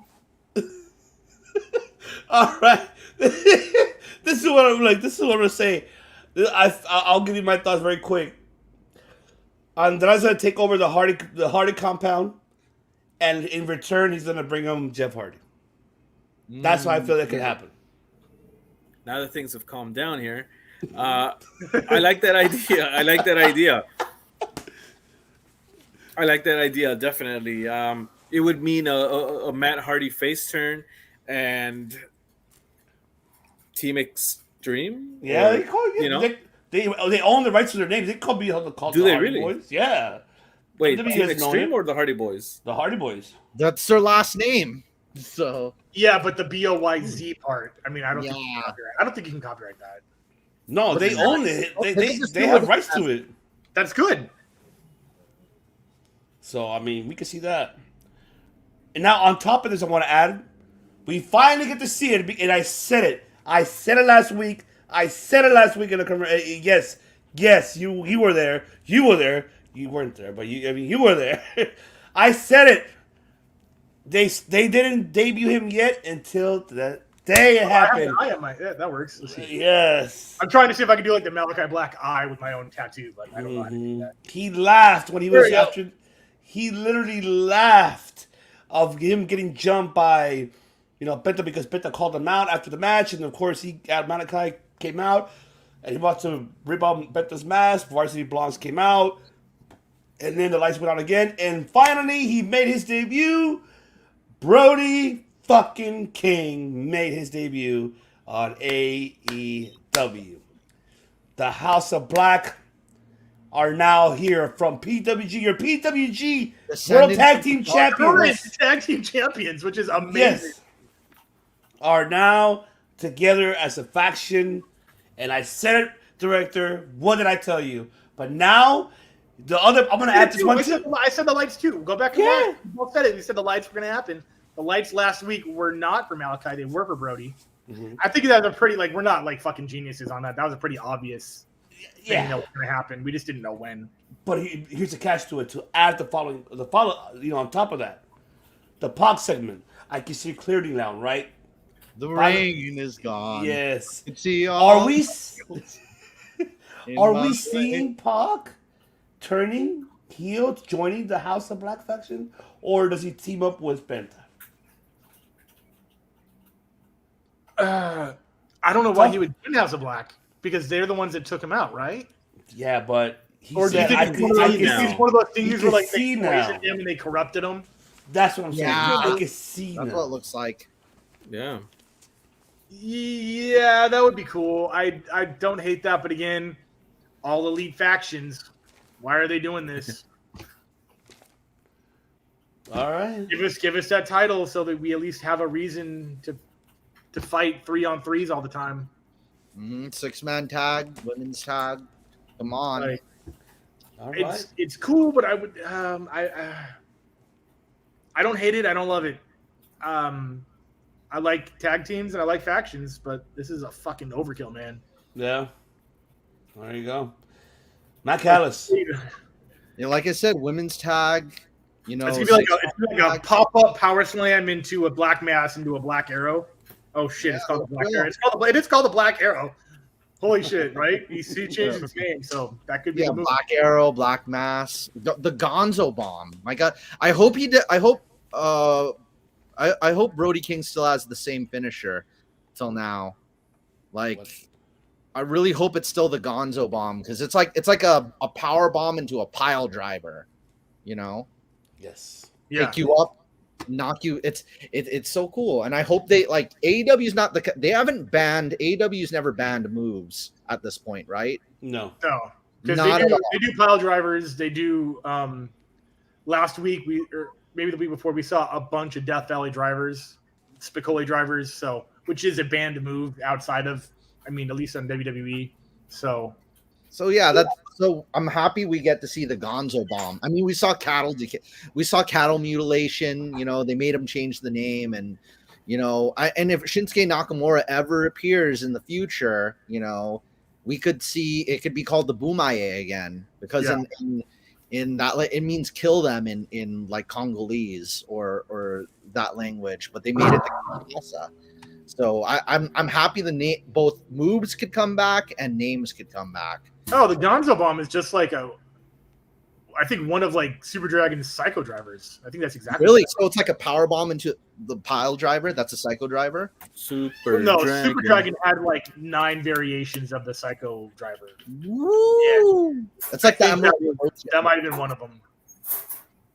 All right. This is what I'm like. This is what I'm saying. I'll give you my thoughts very quick. Andrade's gonna take over the Hardy compound, and in return, he's gonna bring him Jeff Hardy. That's why I feel that could happen. Now that things have calmed down here, I like that idea. I like that idea. Definitely. It would mean a Matt Hardy face turn and Team Extreme. Yeah, they call they own the rights to their names. They could be called Do the they Hardy really? Boys. Yeah. Wait, Team Extreme or the Hardy Boys? The Hardy Boys. That's their last name. So yeah, but the BOYZ part. I mean, I don't think you can copyright that. No, they own it. They have rights to it. That's good. So I mean, we can see that. And now on top of this, I want to add, we finally get to see it, and I said it. I said it last week. In the yes, you were there. You were there. You weren't there, but you were there. I said it. They didn't debut him yet until that day it happened. That works. Let's see. Yes. I'm trying to see if I can do like the Malachi Black eye with my own tattoo, but I don't know how to do that. He laughed when he was after. He literally laughed of him getting jumped by, Penta, because Penta called him out after the match, and of course Malachi came out, and he wants to rip off Penta's mask. Varsity Blondes came out, and then the lights went on again, and finally he made his debut. Brody fucking King made his debut on AEW. The House of Black are now here from PWG. Your PWG World Tag Team Champions. Tag Team Champions, which is amazing. Yes. Are now together as a faction. And I said it, director. What did I tell you? But now, I'm going to add this one too. I said the lights too. Go back and watch. We both said it. We said the lights were going to happen. The lights last week were not for Malachi. They were for Brody. Mm-hmm. I think that was a pretty, we're not like fucking geniuses on that. That was a pretty obvious thing that was going to happen. We just didn't know when. But here's a catch to it. To add the follow, on top of that, the Pac segment. I can see clearly now, right? The rain is gone. Yes. Are we seeing Pac turning heel, joining the House of Black faction, or does he team up with Penta? I don't know why he would do House of Black, because they're the ones that took him out, right? Yeah, but do you think he's one of those things where they poisoned him and they corrupted him? That's what I'm saying. Yeah, I can see that's now. what it looks like. Yeah. Yeah, that would be cool. I don't hate that, but again, all elite factions. Why are they doing this? All right. Give us that title so that we at least have a reason to fight 3-on-3s all the time. 6-man tag, women's tag. Come on. Like, all right. It's cool, but I would I don't hate it. I don't love it. I like tag teams and I like factions, but this is a fucking overkill, man. Yeah. There you go. Matt Callis. Yeah, like I said, women's tag. It's gonna be like a pop-up power slam into a black mass into a black arrow. Oh shit! It's called the Black Arrow. It is called the Black Arrow. Holy shit! Right? He changed his name, so that could be the move. Black Arrow, Black Mass, the Gonzo Bomb. My God, I hope he did. I hope Brody King still has the same finisher till now. I really hope it's still the Gonzo Bomb, because it's like a power bomb into a pile driver. Yes. Yeah. Pick you up, knock you. It's so cool, and I hope they AEW's not they haven't banned AEW's never banned moves at this point, right? No, because they do pile drivers. They do. Last week or maybe the week before, we saw a bunch of Death Valley drivers, Spicoli drivers. So which is a banned move outside of, at least on WWE. So yeah, so I'm happy we get to see the Gonzo Bomb. We saw cattle mutilation. They made him change the name, and and if Shinsuke Nakamura ever appears in the future, we could see it could be called the Bumaye again, because in that it means kill them in like Congolese or that language, but they made it the Kinshasa. So I'm happy both moves could come back and names could come back. Oh, the Gonzo Bomb is just like I think one of Super Dragon's psycho drivers. I think that's exactly really. So it's like a power bomb into the pile driver. That's a psycho driver. Super Dragon had 9 variations of the psycho driver. Woo! Yeah. It's like that might have been one of them.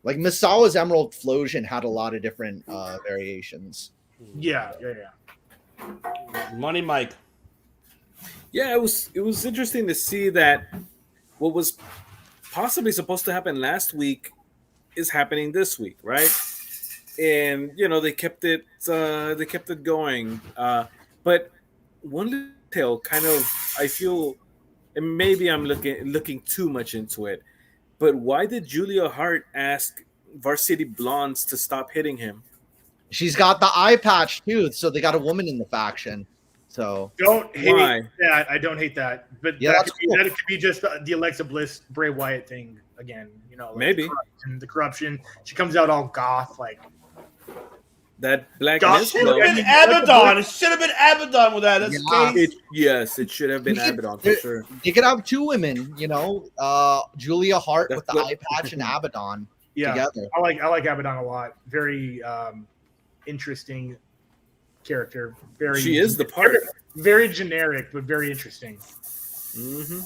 Like Misawa's Emerald Flosion had a lot of different variations. Yeah. Money Mike. Yeah, it was interesting to see that what was possibly supposed to happen last week is happening this week, right? And they kept it going. But one detail kind of, I feel, and maybe I'm looking too much into it, but why did Julia Hart ask Varsity Blondes to stop hitting him? She's got the eye patch too, so they got a woman in the faction. So don't hate that. I don't hate that, but yeah, that could be just the Alexa Bliss Bray Wyatt thing again. Maybe the corruption. She comes out all goth that black. It should have been Abaddon. It should have been Abaddon with that. Yes, it should have been Abaddon for sure. You could have 2 women, Julia Hart with the eye patch and Abaddon together. I like Abaddon a lot. Very interesting character. Very. She is the part. Very generic, but very interesting. Mm-hmm.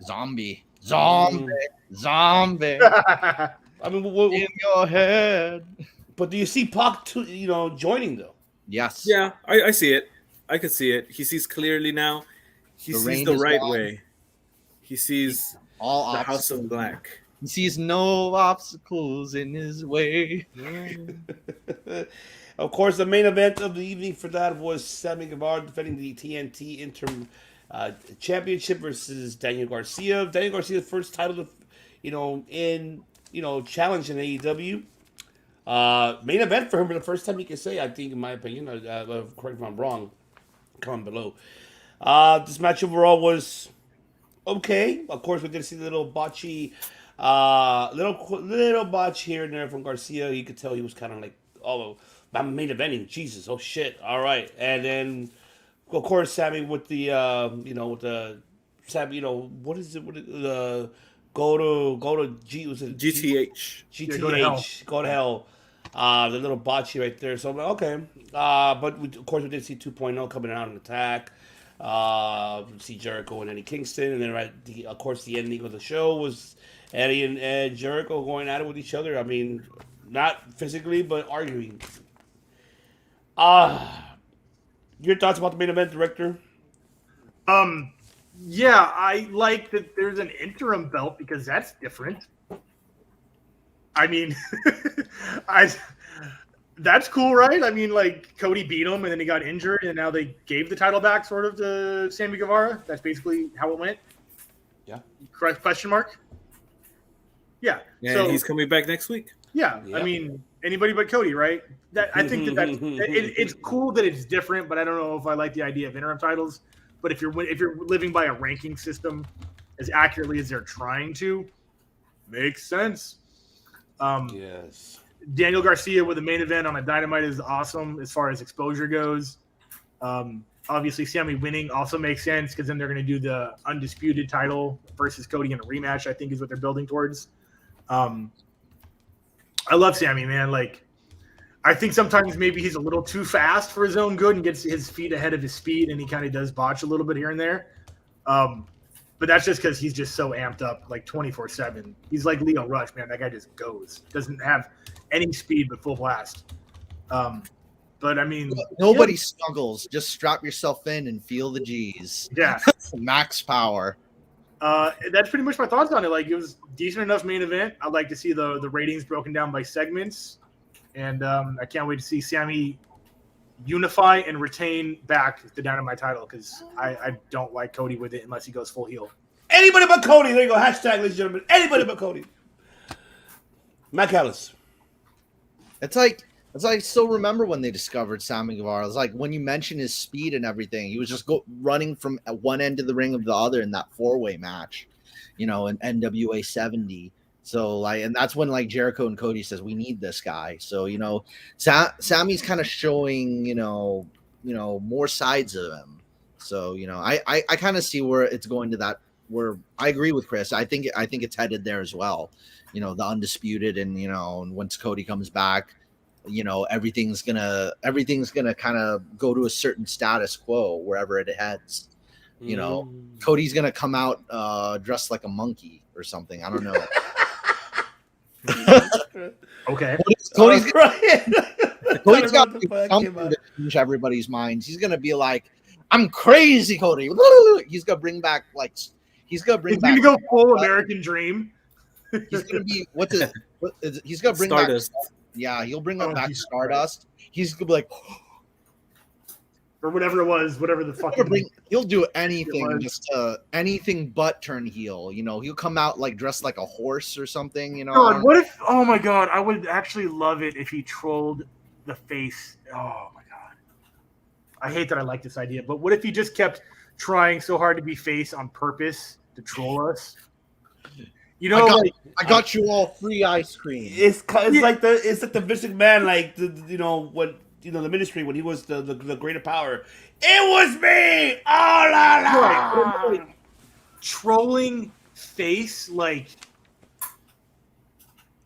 Zombie. I mean, In your head. but do you see Pac, joining though? Yes. Yeah, I see it. I can see it. He sees clearly now. He The sees rain the is right gone. way. He sees All the House obstacles. of Black. He sees no obstacles in his way. Of course, the main event of the evening for that was Sammy Guevara defending the TNT Interim Championship versus Daniel Garcia. Daniel Garcia's first title, challenge in AEW. Main event for him for the first time, you can say, I think, in my opinion. Correct me if I'm wrong. Comment below. This match overall was okay. Of course, we did see the little botchy, little botch here and there from Garcia. You could tell he was kind of like, oh, I'm main eventing. Jesus, oh shit. All right, and then of course Sammy with the, Sammy, what is it? Go to G was it GTH. GTH, go to hell. The little botchy right there. So I'm like, okay. But of course we did see 2.0 coming out in attack. See Jericho and Eddie Kingston, and then of course the ending of the show was Eddie and Jericho going at it with each other. I mean, not physically, but arguing. Your thoughts about the main event, director? Yeah, I like that there's an interim belt because that's different. I mean, that's cool, right? I mean, like Cody beat him and then he got injured and now they gave the title back sort of to Sammy Guevara. That's basically how it went. Yeah. Correct? Question mark? Yeah. And so, he's coming back next week. Yeah. I mean, anybody but Cody, right? I think it's cool that it's different, but I don't know if I like the idea of interim titles. But if you're living by a ranking system as accurately as they're trying to, makes sense. Yes. Daniel Garcia with the main event on a Dynamite is awesome as far as exposure goes. Obviously, Sammy winning also makes sense because then they're going to do the undisputed title versus Cody in a rematch, I think is what they're building towards. I love Sammy, man. Like, I think sometimes maybe he's a little too fast for his own good and gets his feet ahead of his speed, and he kind of does botch a little bit here and there. But that's just because he's just so amped up, like 24/7. He's like Leo Rush, man. That guy just goes. Doesn't have any speed but full blast. But I mean, nobody snuggles. Just strap yourself in and feel the G's. Yeah, max power. That's pretty much my thoughts on it. Like, it was decent enough main event. I'd like to see the ratings broken down by segments, and I can't wait to see Sammy unify and retain back the Dynamite title because I don't like Cody with it unless he goes full heel. Anybody but Cody. There you go. Hashtag, ladies and gentlemen. Anybody but Cody. Matt Callis. It's like still remember when they discovered Sammy Guevara. It's like when you mention his speed and everything, he was just running from one end of the ring of the other in that 4-way match, in NWA 70. So and that's when Jericho and Cody says we need this guy. So Sammy's kind of showing more sides of him. So I kind of see where it's going to that. Where I agree with Chris. I think it's headed there as well. The undisputed and once Cody comes back, everything's gonna kind of go to a certain status quo wherever it heads. Cody's gonna come out dressed like a monkey or something. I don't know. Okay. Cody's got something to change everybody's minds. He's gonna be like, "I'm crazy, Cody." He's gonna bring back he's gonna go full American Dream. He's gonna be he's gonna bring Stardust. back. Yeah, he'll bring back Stardust. He's gonna be like, or whatever it was, whatever the fuck. He'll do anything, just anything but turn heel. He'll come out dressed like a horse or something. God, what if? Oh my god, I would actually love it if he trolled the face. Oh my god, I hate that I like this idea, but what if he just kept trying so hard to be face on purpose to troll us? I got you all free ice cream. It's like the Vince McMahon, the Ministry when he was the greater power. It was me. Oh la la. Right. Trolling face,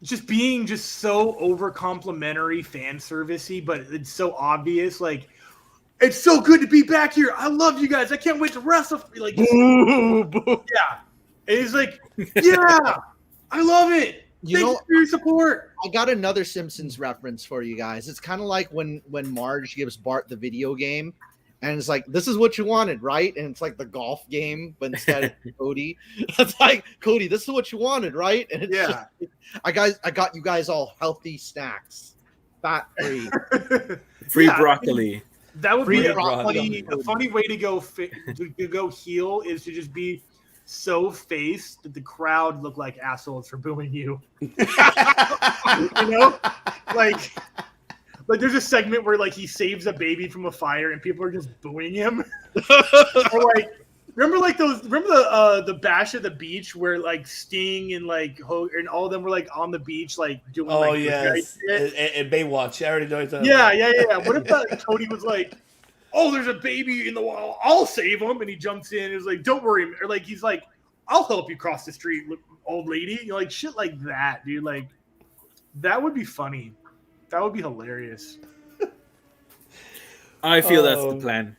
just being so over complimentary fan servicey, but it's so obvious. it's so good to be back here. I love you guys. I can't wait to wrestle. Like, yeah. And he's like, yeah, I love it. Thank you for your support. I got another Simpsons reference for you guys. It's kind of like when Marge gives Bart the video game, and it's like, this is what you wanted, right? And it's like the golf game, but instead of Cody, it's like, Cody, this is what you wanted, right? And it's just, I got you guys all healthy snacks, fat free, free broccoli. That would be a funny way to go heel is to just be so faced that the crowd look like assholes for booing you. You know, like there's a segment where like he saves a baby from a fire and people are just booing him. Or like remember the bash at the beach where like Sting and like and all of them were like on the beach like doing and Baywatch. I already know what yeah. What if Cody was like, oh, there's a baby in the wall. I'll save him. And he jumps in and is like, don't worry. Or like, he's like, I'll help you cross the street, old lady. Like, shit like that, dude. Like, that would be funny. That would be hilarious. I feel that's the plan.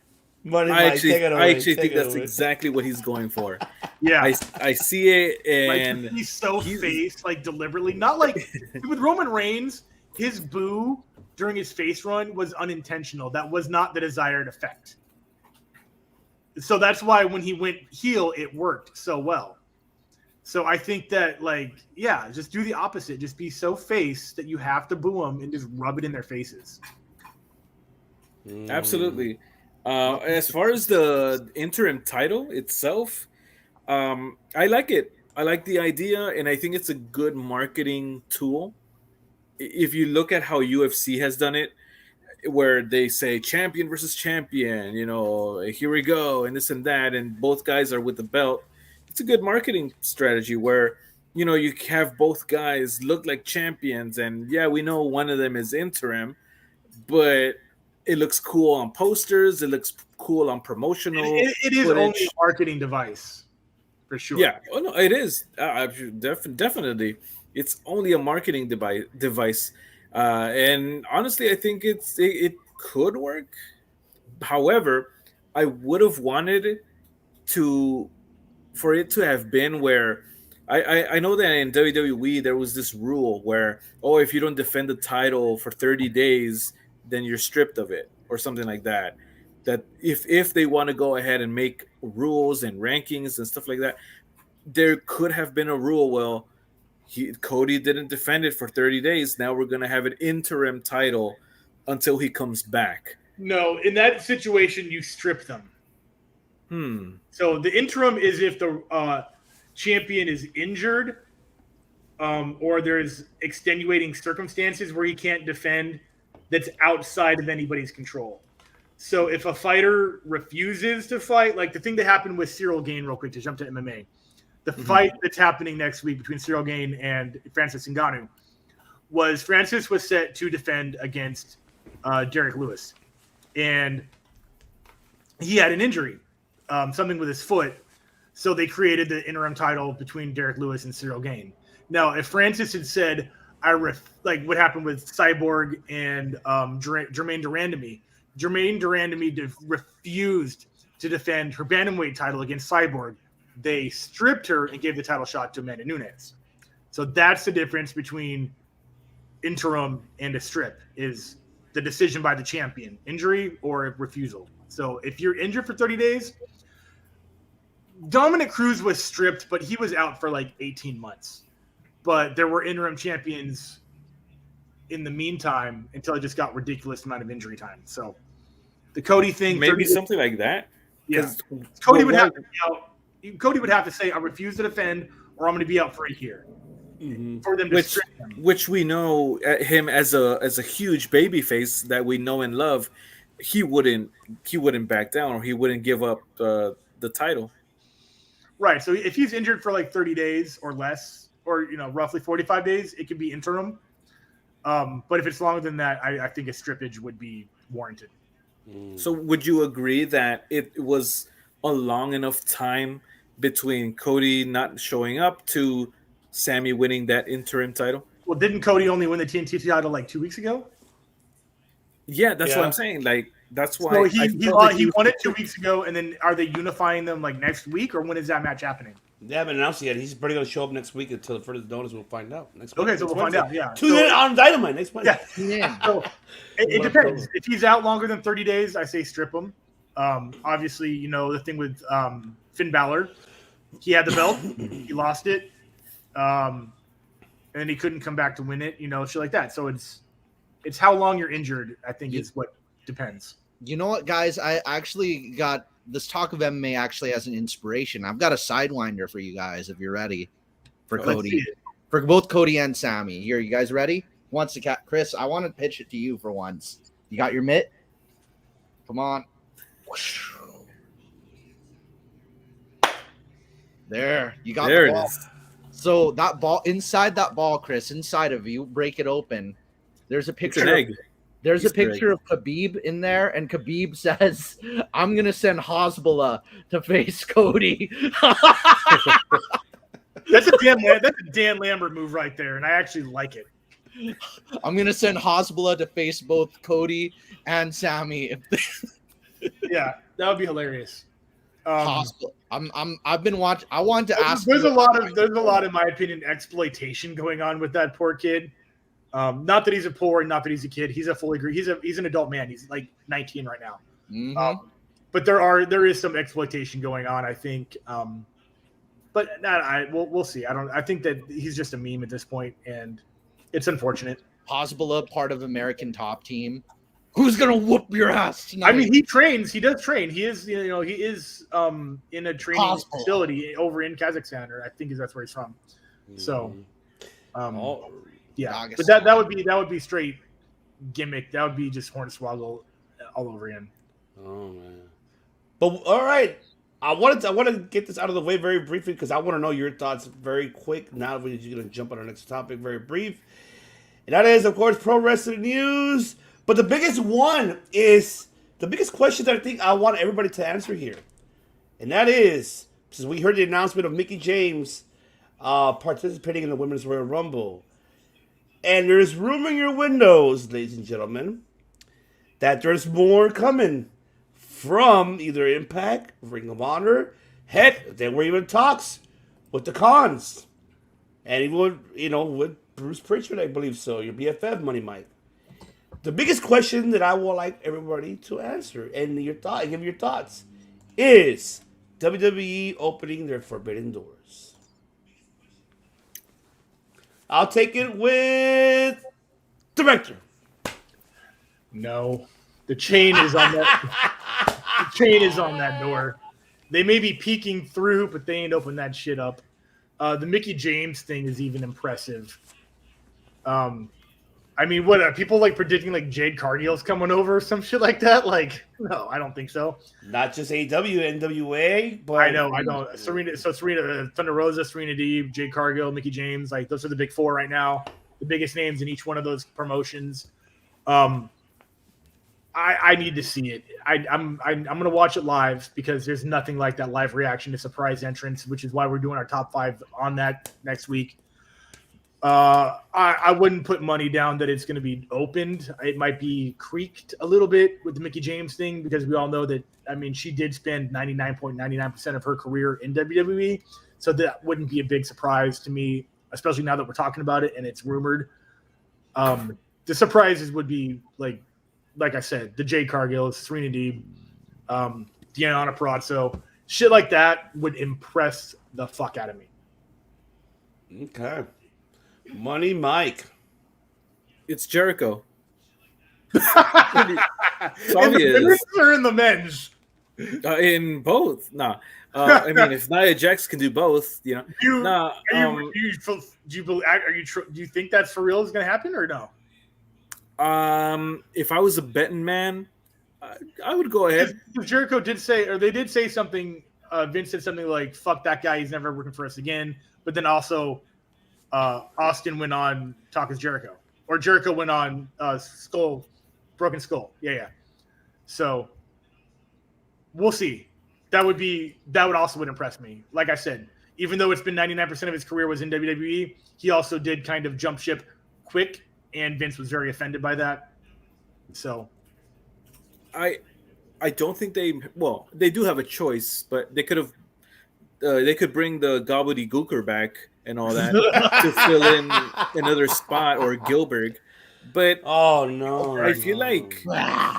I actually think that's exactly what he's going for. Yeah. I see it. And like, he's so faced, like, deliberately. Not like, with Roman Reigns, his boo during his face run was unintentional. That was not the desired effect. So that's why when he went heel, it worked so well. So I think that, like, yeah, just do the opposite. Just be so faced that you have to boo them and just rub it in their faces. Absolutely. As far as the interim title itself, I like it. I like the idea, and I think it's a good marketing tool. If you look at how UFC has done it, where they say champion versus champion, you know, here we go, and this and that, and both guys are with the belt, it's a good marketing strategy where, you know, you have both guys look like champions, and yeah, we know one of them is interim, but it looks cool on posters, it looks cool on promotional. It is only a marketing device, for sure. Yeah, oh no, it is definitely. It's only a marketing device, and honestly, I think it could work. However, I would have wanted for it to have been where I know that in WWE there was this rule where, oh, if you don't defend the title for 30 days, then you're stripped of it or something like that. That if they want to go ahead and make rules and rankings and stuff like that, there could have been a rule. Well, Cody didn't defend it for 30 days. Now we're going to have an interim title until he comes back. No, in that situation, you strip them. So the interim is if the champion is injured or there's extenuating circumstances where he can't defend that's outside of anybody's control. So if a fighter refuses to fight, like the thing that happened with Cyril Gane, real quick, to jump to MMA, the fight that's happening next week between Cyril Gane and Francis Ngannou was Francis was set to defend against Derek Lewis. And he had an injury, something with his foot. So they created the interim title between Derek Lewis and Cyril Gane. Now, if Francis had said, like what happened with Cyborg and Jermaine Durandamy, Jermaine Durandamy refused to defend her bantamweight title against Cyborg. They stripped her and gave the title shot to Amanda Nunes. So that's the difference between interim and a strip, is the decision by the champion, injury or refusal. So if you're injured for 30 days, Dominic Cruz was stripped, but he was out for like 18 months. But there were interim champions in the meantime until it just got ridiculous amount of injury time. So the Cody thing, maybe something like that. Yeah, Cody would have to be out. Cody would have to say, I refuse to defend, or I'm going to be out for a year. For them to strip him. Which we know him as a huge baby face that we know and love. He wouldn't back down, or he wouldn't give up the title. Right. So if he's injured for like 30 days or less, or roughly 45 days, it could be interim. But if it's longer than that, I think a strippage would be warranted. So would you agree that it was a long enough time between Cody not showing up to Sammy winning that interim title? Well, didn't Cody only win the TNT title like 2 weeks ago? Yeah, that's what I'm saying. Like, That's why. So I he felt like won it 2 weeks ago, and then are they unifying them like next week, or when is that match happening? They haven't announced it yet. He's probably going to show up next week until further notice. We'll find out next week. Okay, so we'll find out. Yeah. Tune in on Dynamite next Wednesday. Yeah. So it depends. If he's out longer than 30 days, I say strip him. Obviously, you know the thing with Finn Balor, he had the belt, he lost it, and he couldn't come back to win it. You know, shit like that. So it's how long you're injured. I think is what depends. You know what, guys? I actually got this talk of MMA actually as an inspiration. I've got a sidewinder for you guys if you're ready for Cody, for both Cody and Sammy. Here, you guys ready? Wants to Chris? I want to pitch it to you for once. You got your mitt? Come on. There, you got there the ball. it is. So that ball inside that ball, Chris, inside of you, break it open. There's a It's picture. an egg. There's a Easter egg. picture of Khabib in there, and Khabib says, "I'm gonna send Hezbollah to face Cody." That's a Dan Lambert move right there, and I actually like it. I'm gonna send Hezbollah to face both Cody and Sammy. Yeah, that would be hilarious. I've been watching. I want to ask. There's a lot, in my opinion, exploitation going on with that poor kid. Not that he's a poor, and not that he's a kid. He's a fully agree. He's an adult man. He's like 19 right now. Mm-hmm. But there is some exploitation going on, I think. But we'll see. I think that he's just a meme at this point, and it's unfortunate. Hezbollah, part of American Top Team. Who's gonna whoop your ass tonight? I mean, he trains. He does train. He is, he is in a training facility over in Kazakhstan, or I think that's where he's from. So, yeah. But that would be straight gimmick. That would be just Hornswoggle all over again. Oh man. But all right. I want to get this out of the way very briefly because I want to know your thoughts very quick. Now we're just going to jump on our next topic very brief. And that is, of course, pro wrestling news. But the biggest one is the biggest question that I think I want everybody to answer here. And that is, since we heard the announcement of Mickie James participating in the Women's Royal Rumble. And there's room in your windows, ladies and gentlemen, that there's more coming from either Impact, Ring of Honor. Heck, there were even talks with the Khans. And even, with Bruce Pritchard, I believe so. Your BFF, Money Mike. The biggest question that I would like everybody to answer and give your thoughts is WWE opening their forbidden doors. I'll take it with Director. No, the chain is on that. The chain is on that door. They may be peeking through, but they ain't open that shit up. The Mickie James thing is even impressive. I mean, what are people like predicting? Like Jade Cargill's coming over or some shit like that? Like, no, I don't think so. Not just AEW, NWA, but I know. Serena, Thunder Rosa, Serena Deeb, Jade Cargill, Mickie James, like those are the big four right now. The biggest names in each one of those promotions. I need to see it. I'm gonna watch it live because there's nothing like that live reaction to surprise entrance, which is why we're doing our top 5 on that next week. I wouldn't put money down that it's going to be opened. It might be creaked a little bit with the Mickie James thing because we all know that, I mean, she did spend 99.99% of her career in WWE. So that wouldn't be a big surprise to me, especially now that we're talking about it and it's rumored. The surprises would be like I said, the Jade Cargill, Serena Deeb, Deanna Purrazzo, shit like that would impress the fuck out of me. Okay. Money Mike. It's Jericho. It's It's obvious. In the women's or in the men's? In both. Nah. I mean, if Nia Jax can do both, Do you think that's for real is going to happen or no? If I was a betting man, I would go ahead. Jericho did say, or they did say something. Vince said something like, "Fuck that guy, he's never working for us again." But then also, Austin went on Talk as Jericho, or Jericho went on Broken Skull. Yeah. So we'll see. That would also impress me. Like I said, even though it's been 99% of his career was in WWE, he also did kind of jump ship quick, and Vince was very offended by that. So I don't think they do have a choice, but they could bring the gobbledygooker back and all that to fill in another spot or Gilbert, but Oh no! I feel like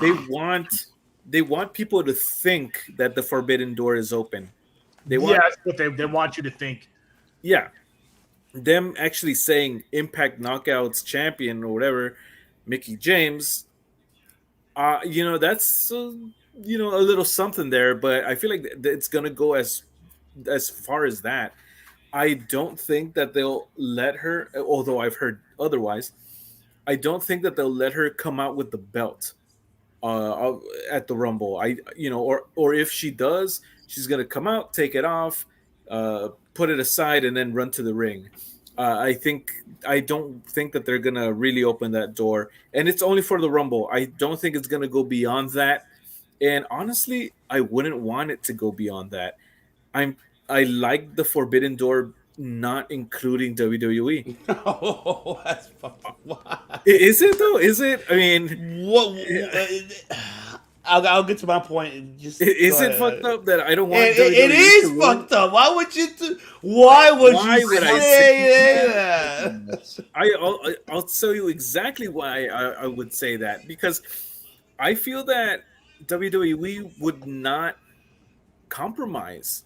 they want people to think that the Forbidden Door is open. They want, Yeah, that's what they want you to think. yeah, them actually saying Impact Knockouts champion or whatever, Mickey James. That's a little something there, but I feel like it's gonna go as far as that. I don't think that they'll let her, although I've heard otherwise. I don't think that they'll let her come out with the belt at the Rumble. Or if she does, she's gonna come out, take it off, put it aside, and then run to the ring. I don't think that they're gonna really open that door, and it's only for the Rumble. I don't think it's gonna go beyond that. And honestly, I wouldn't want it to go beyond that. I like the Forbidden Door not including WWE. Oh, that's fucked up. Why? Is it though? Is it? I mean, What? I'll get to my point. Just is go it ahead. fucked up that I don't want It WWE is to win? fucked up. Why would you? Why would Why you would I say that? I'll tell you exactly why I would say that, because I feel that WWE would not compromise.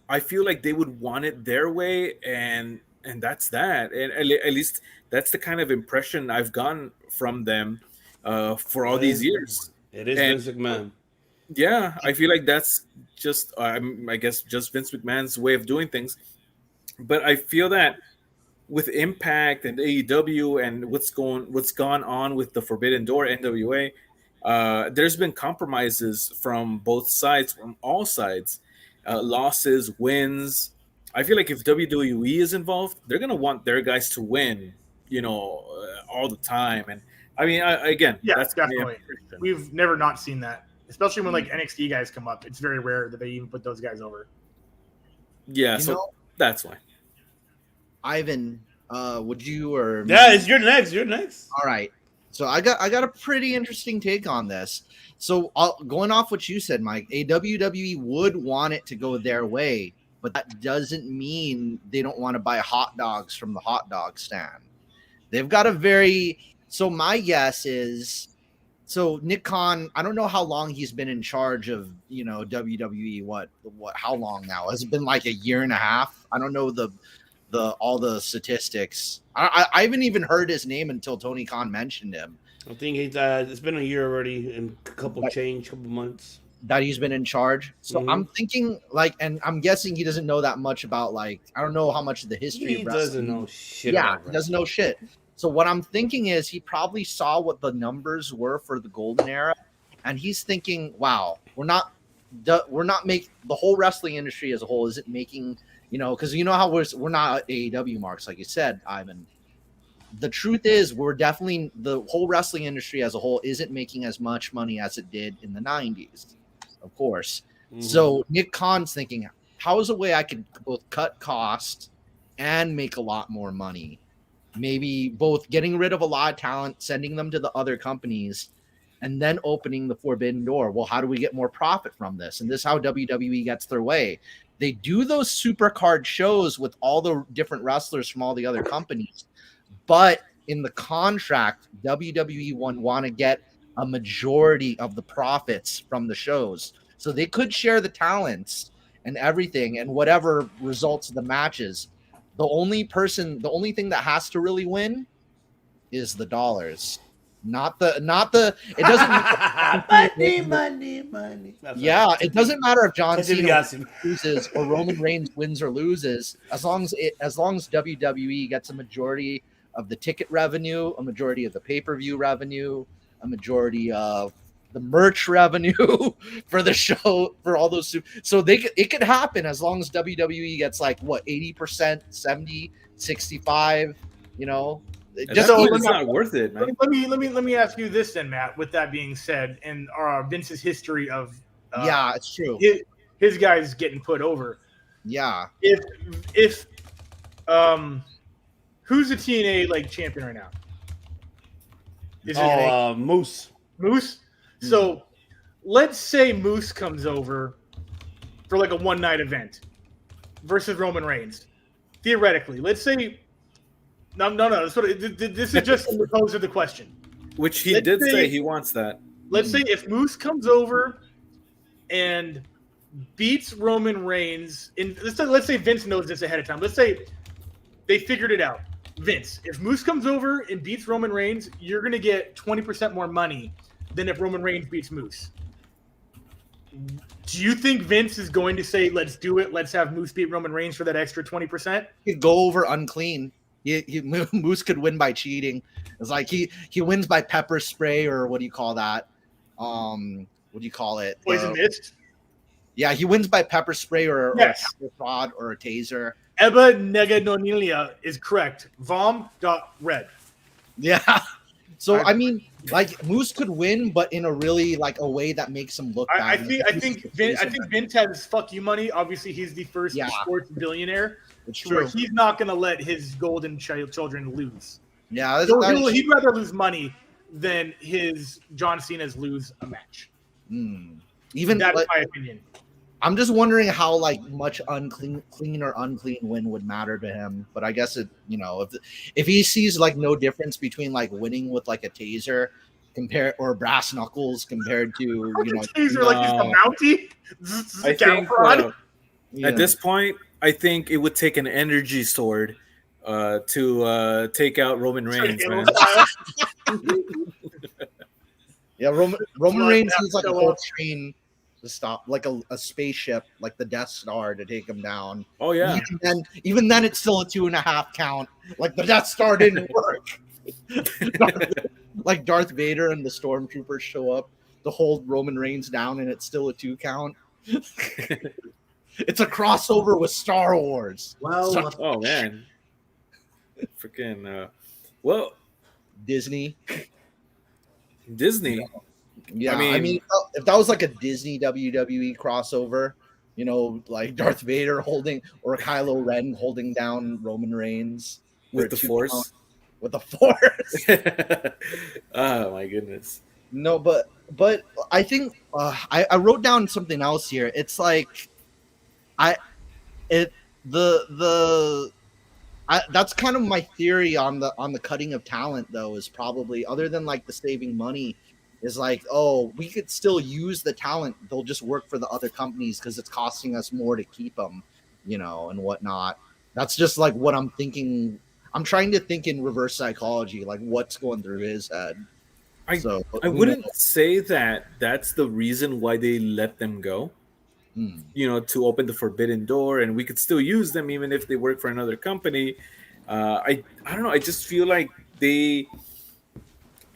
I feel like they would want it their way, and that's that. And at least that's the kind of impression I've gotten from them for all these years. It is And- Vince McMahon. Yeah, I feel like that's just I guess just Vince McMahon's way of doing things. But I feel that with Impact and AEW and what's gone on with the Forbidden Door, NWA, there's been compromises from both sides, from all sides, losses, wins. I feel like if WWE is involved, they're gonna want their guys to win, all the time. And I mean, again, Yeah, that's my definitely. impression. We've never not seen that, especially when like NXT guys come up. It's very rare that they even put those guys over. Yeah, You so know, that's why. Ivan, would you or Yeah, you're next. You're next. All right. So I got a pretty interesting take on this. So going off what you said, Mike, WWE would want it to go their way, but that doesn't mean they don't want to buy hot dogs from the hot dog stand. They've got so my guess is, so Nick Khan, I don't know how long he's been in charge of, WWE. How long now? Has it been like a year and a half? I don't know all the statistics. I haven't even heard his name until Tony Khan mentioned him. I think it's been a year already and a couple months. That he's been in charge. So Mhm. I'm thinking and I'm guessing he doesn't know that much about, like, I don't know how much of the history He of wrestling. doesn't know shit. Yeah, about he wrestling. doesn't know shit. So what I'm thinking is he probably saw what the numbers were for the golden era, and he's thinking, wow, we're not making, the whole wrestling industry as a whole isn't making, because how we're not AEW marks, like you said, Ivan. The truth is, the whole wrestling industry as a whole isn't making as much money as it did in the 90s, of course. Mhm. So Nick Khan's thinking, how is a way I could both cut costs and make a lot more money? Maybe both getting rid of a lot of talent, sending them to the other companies, and then opening the Forbidden Door. Well, how do we get more profit from this? And this is how WWE gets their way. They do those super card shows with all the different wrestlers from all the other companies, but in the contract, WWE want to get a majority of the profits from the shows. So they could share the talents and everything and whatever results of the matches. The only thing that has to really win is the dollars. Not the it doesn't money. yeah, it doesn't matter if John Continue, Cena Yasin. loses or Roman Reigns wins or loses, as long as WWE gets a majority of the ticket revenue, a majority of the pay-per-view revenue, a majority of the merch revenue for the show, for all those. So it could happen as long as WWE gets like 80%, 70, 65, Just So it's not worth it, man. Let me ask you this then, Matt. With that being said, and Vince's history of yeah, it's true. his guys getting put over. Yeah. If who's the TNA like champion right now? Is it Moose. Moose? So let's say Moose comes over for like a one-night event versus Roman Reigns. Theoretically, let's say no. This is just the pose of the question. Which he Let's did say say- he wants that. Let's say if Moose comes over and beats Roman Reigns, let's say Vince knows this ahead of time. Let's say they figured it out. Vince, if Moose comes over and beats Roman Reigns, you're going to get 20% more money than if Roman Reigns beats Moose. Do you think Vince is going to say, let's do it, let's have Moose beat Roman Reigns for that extra 20%? He'd go over unclean. Moose could win by cheating. It's like he wins by pepper spray, or what do you call that? What do you call it? Poison mist? Yeah, he wins by pepper spray or a pepper prod or a taser. Eba Neganonilia is correct. Vom.red. Yeah. So I mean, like Moose could win, but in a really like a way that makes him look bad. I think Vince has fuck you money. Obviously, he's the first sports billionaire. It's true. He's not going to let his golden children lose. Yeah, He'd rather lose money than his John Cena's lose a match. Even that's my opinion. I'm just wondering how like much clean or unclean win would matter to him. But I guess if he sees like no difference between like winning with like a taser or brass knuckles compared to taser like just a mountie. I think at this point, I think it would take an energy sword to take out Roman Reigns, man. Yeah, Roman Reigns needs like a whole train to stop, like a spaceship, like the Death Star, to take him down. Oh yeah. Even then, it's still a 2.5 count. Like the Death Star didn't work. Like Darth Vader and the Stormtroopers show up to hold Roman Reigns down, and it's still a 2 count. It's a crossover with Star Wars. Well, oh man, freaking Disney. Yeah, I mean, if that was like a Disney WWE crossover, like Darth Vader holding or Kylo Ren holding down Roman Reigns with the Force. With the Force. Oh my goodness. No, but I think I wrote down something else here. It's like that's kind of my theory on the cutting of talent, though, is probably, other than like the saving money, is like, oh, we could still use the talent. They'll just work for the other companies because it's costing us more to keep them, and whatnot. That's just like what I'm thinking. I'm trying to think in reverse psychology, like what's going through his head. I wouldn't say that that's the reason why they let them go. To open the forbidden door, and we could still use them even if they work for another company. I don't know. I just feel like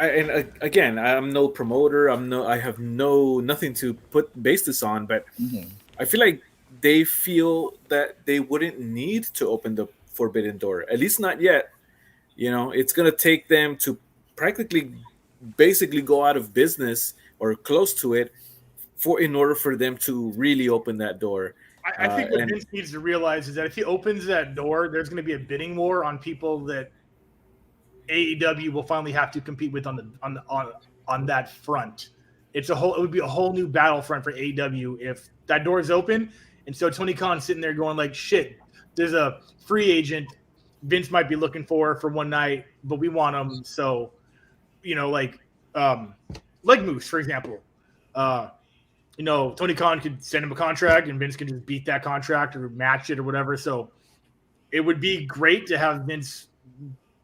again, I'm no promoter. I have nothing to base this on, but I feel like they feel that they wouldn't need to open the forbidden door, at least not yet. It's gonna take them to basically go out of business or close to it in order for them to really open that door. I think what Vince needs to realize is that if he opens that door, there's going to be a bidding war on people that AEW will finally have to compete with on that front. It would be a whole new battlefront for AEW if that door is open. And so Tony Khan's sitting there going like, shit, there's a free agent Vince might be looking for one night, but we want him. So, like Moose, for example, Tony Khan could send him a contract and Vince could just beat that contract or match it or whatever. So it would be great to have Vince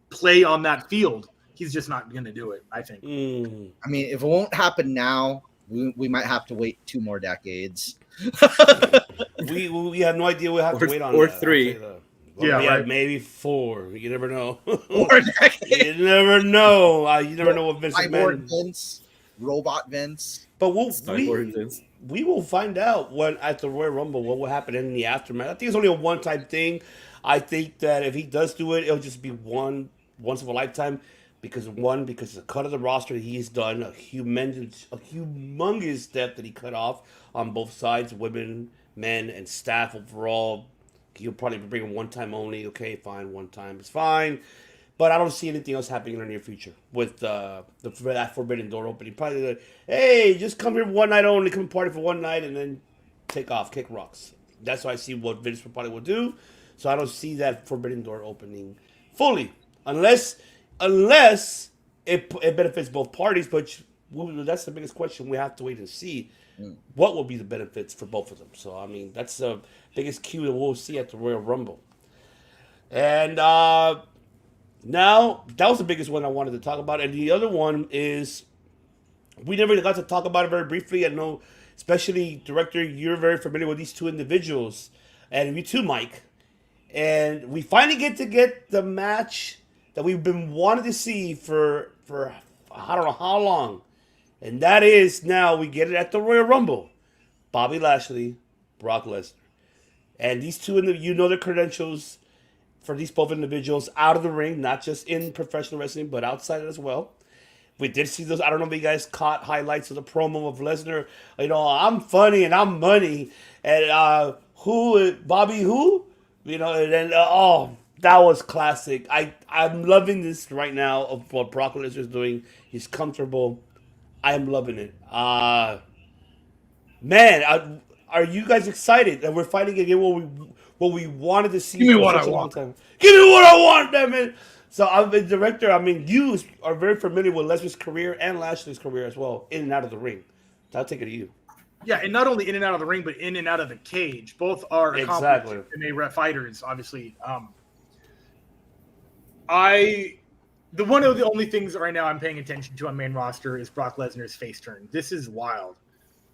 play on that field. He's just not going to do it, I think. I mean, if it won't happen now, we might have to wait 2 more decades. we have no idea. We'll have to wait on or that. 3. Well, maybe 4. You never know. 4 decades. You never know. You never know what Vince McMahon. Vince, Robot Vince. But we will find out at the Royal Rumble what will happen in the aftermath. I think it's only a one-time thing. I think that if he does do it, it'll just be once of a lifetime. Because the cut of the roster that he's done, a humongous step that he cut off on both sides, women, men, and staff overall. He'll probably bring him one time only. Okay, fine, one time is fine. But I don't see anything else happening in the near future with that Forbidden Door opening. Probably, hey, just come here one night only, come party for one night, and then take off, kick rocks. That's what I see what Vince probably will do. So I don't see that Forbidden Door opening fully, unless it benefits both parties. But that's the biggest question. We have to wait and see what will be the benefits for both of them. So I mean, that's the biggest cue that we'll see at the Royal Rumble. And now, that was the biggest one I wanted to talk about. And the other one is, we never got to talk about it very briefly. I know, especially, Director, you're very familiar with these two individuals. And you too, Mike. And we finally get the match that we've been wanting to see for I don't know how long. And that is, now we get it at the Royal Rumble. Bobby Lashley, Brock Lesnar. And these two, you know their credentials for these both individuals out of the ring, not just in professional wrestling, but outside as well. We did see those. I don't know if you guys caught highlights of the promo of Lesnar. You know, I'm funny and I'm money. And Bobby who? You know, and then, that was classic. I'm loving this right now of what Brock Lesnar is doing. He's comfortable. I am loving it. Man, are you guys excited that we're fighting again what we wanted to see Give me for what such I a long want. time? Give me what I want, damn it! So I'm the director. I mean, you are very familiar with Lesnar's career and Lashley's career as well, in and out of the ring. So I'll take it to you. Yeah, and not only in and out of the ring, but in and out of the cage. Both are accomplished MMA fighters, obviously. One of the only things right now I'm paying attention to on main roster is Brock Lesnar's face turn. This is wild.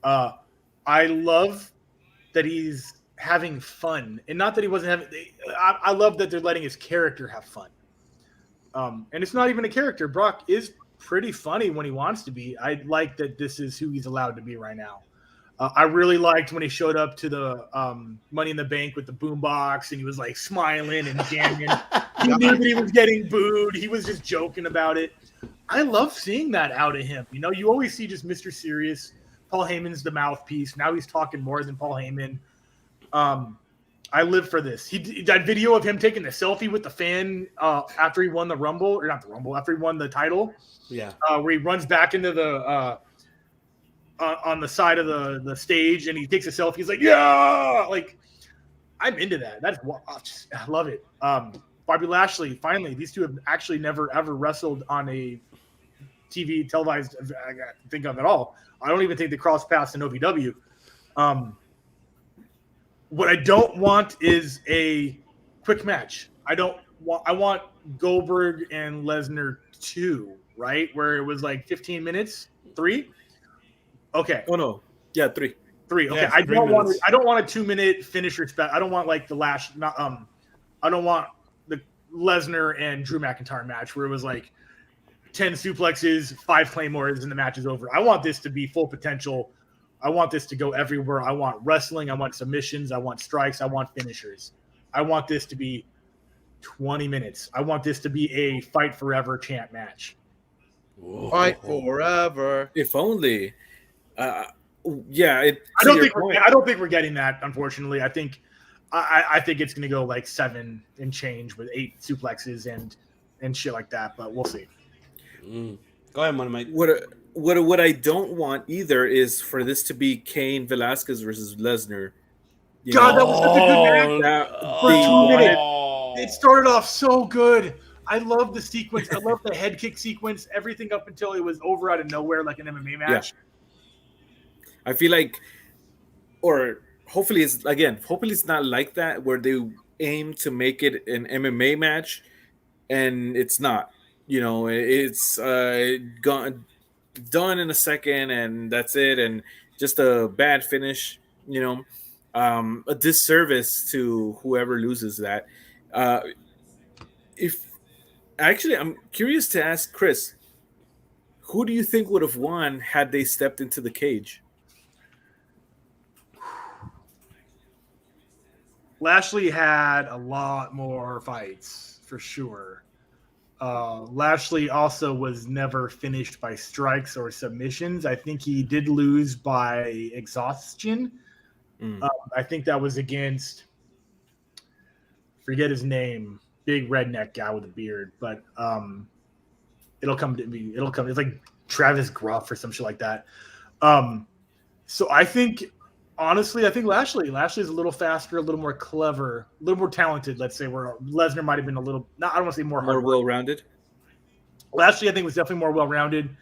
I love that he's having fun, and not that he wasn't having. I love that they're letting his character have fun. And it's not even a character. Brock is pretty funny when he wants to be. I like that this is who he's allowed to be right now. I really liked when he showed up to the Money in the Bank with the boombox, and he was like smiling and jamming. He knew that he was getting booed. He was just joking about it. I love seeing that out of him. You know, you always see just Mr. Serious. Paul Heyman's the mouthpiece. Now he's talking more than Paul Heyman. I live for this. That video of him taking a selfie with the fan after he won the Rumble, or not the Rumble, after he won the title. Yeah. Where he runs back into the on the side of the stage and he takes a selfie. He's like, yeah, like I'm into that. I love it. Bobby Lashley, finally, these two have actually never ever wrestled on a TV televised. I think of at all. I don't even think they crossed paths in OVW. What I don't want is a quick match. I want Goldberg and Lesnar 2, right? Where it was like 15 minutes, 3. Okay. Oh no, yeah, 3. 3. Okay. Yeah, I 3 don't want. minutes. I don't want a 2-minute finish respect. I don't want like the last. I don't want the Lesnar and Drew McIntyre match where it was like 10 suplexes, 5 claymores, and the match is over. I want this to be full potential. I want this to go everywhere. I want wrestling. I want submissions. I want strikes. I want finishers. I want this to be 20 minutes. I want this to be a fight forever chant match. Fight forever. If only. Yeah. I don't think we're getting that. Unfortunately, I think it's going to go like 7 and change with 8 suplexes and shit like that. But we'll see. Go ahead, Money Mike. What I don't want either is for this to be Cain Velasquez versus Lesnar. God, that was such a good match. For 2 minutes. It started off so good. I love the sequence. I love the head kick sequence. Everything up until it was over out of nowhere, like an MMA match. Yeah. I feel like, or hopefully it's not like that where they aim to make it an MMA match, and it's not. You know, it's done in a second, and that's it, and just a bad finish. You know, a disservice to whoever loses that. I'm curious to ask Chris, who do you think would have won had they stepped into the cage? Lashley had a lot more fights for sure. Lashley also was never finished by strikes or submissions. I think he did lose by exhaustion. I think that was against, forget his name. big redneck guy with a beard, but it'll come to me. It'll come. It's like Travis Gruff or some shit like that. So I think, honestly, I think Lashley. Lashley's a little faster, a little more clever, a little more talented. Let's say where Lesnar might have been a little. Not, I don't want to say more well-rounded. Lashley, I think, was definitely more well-rounded.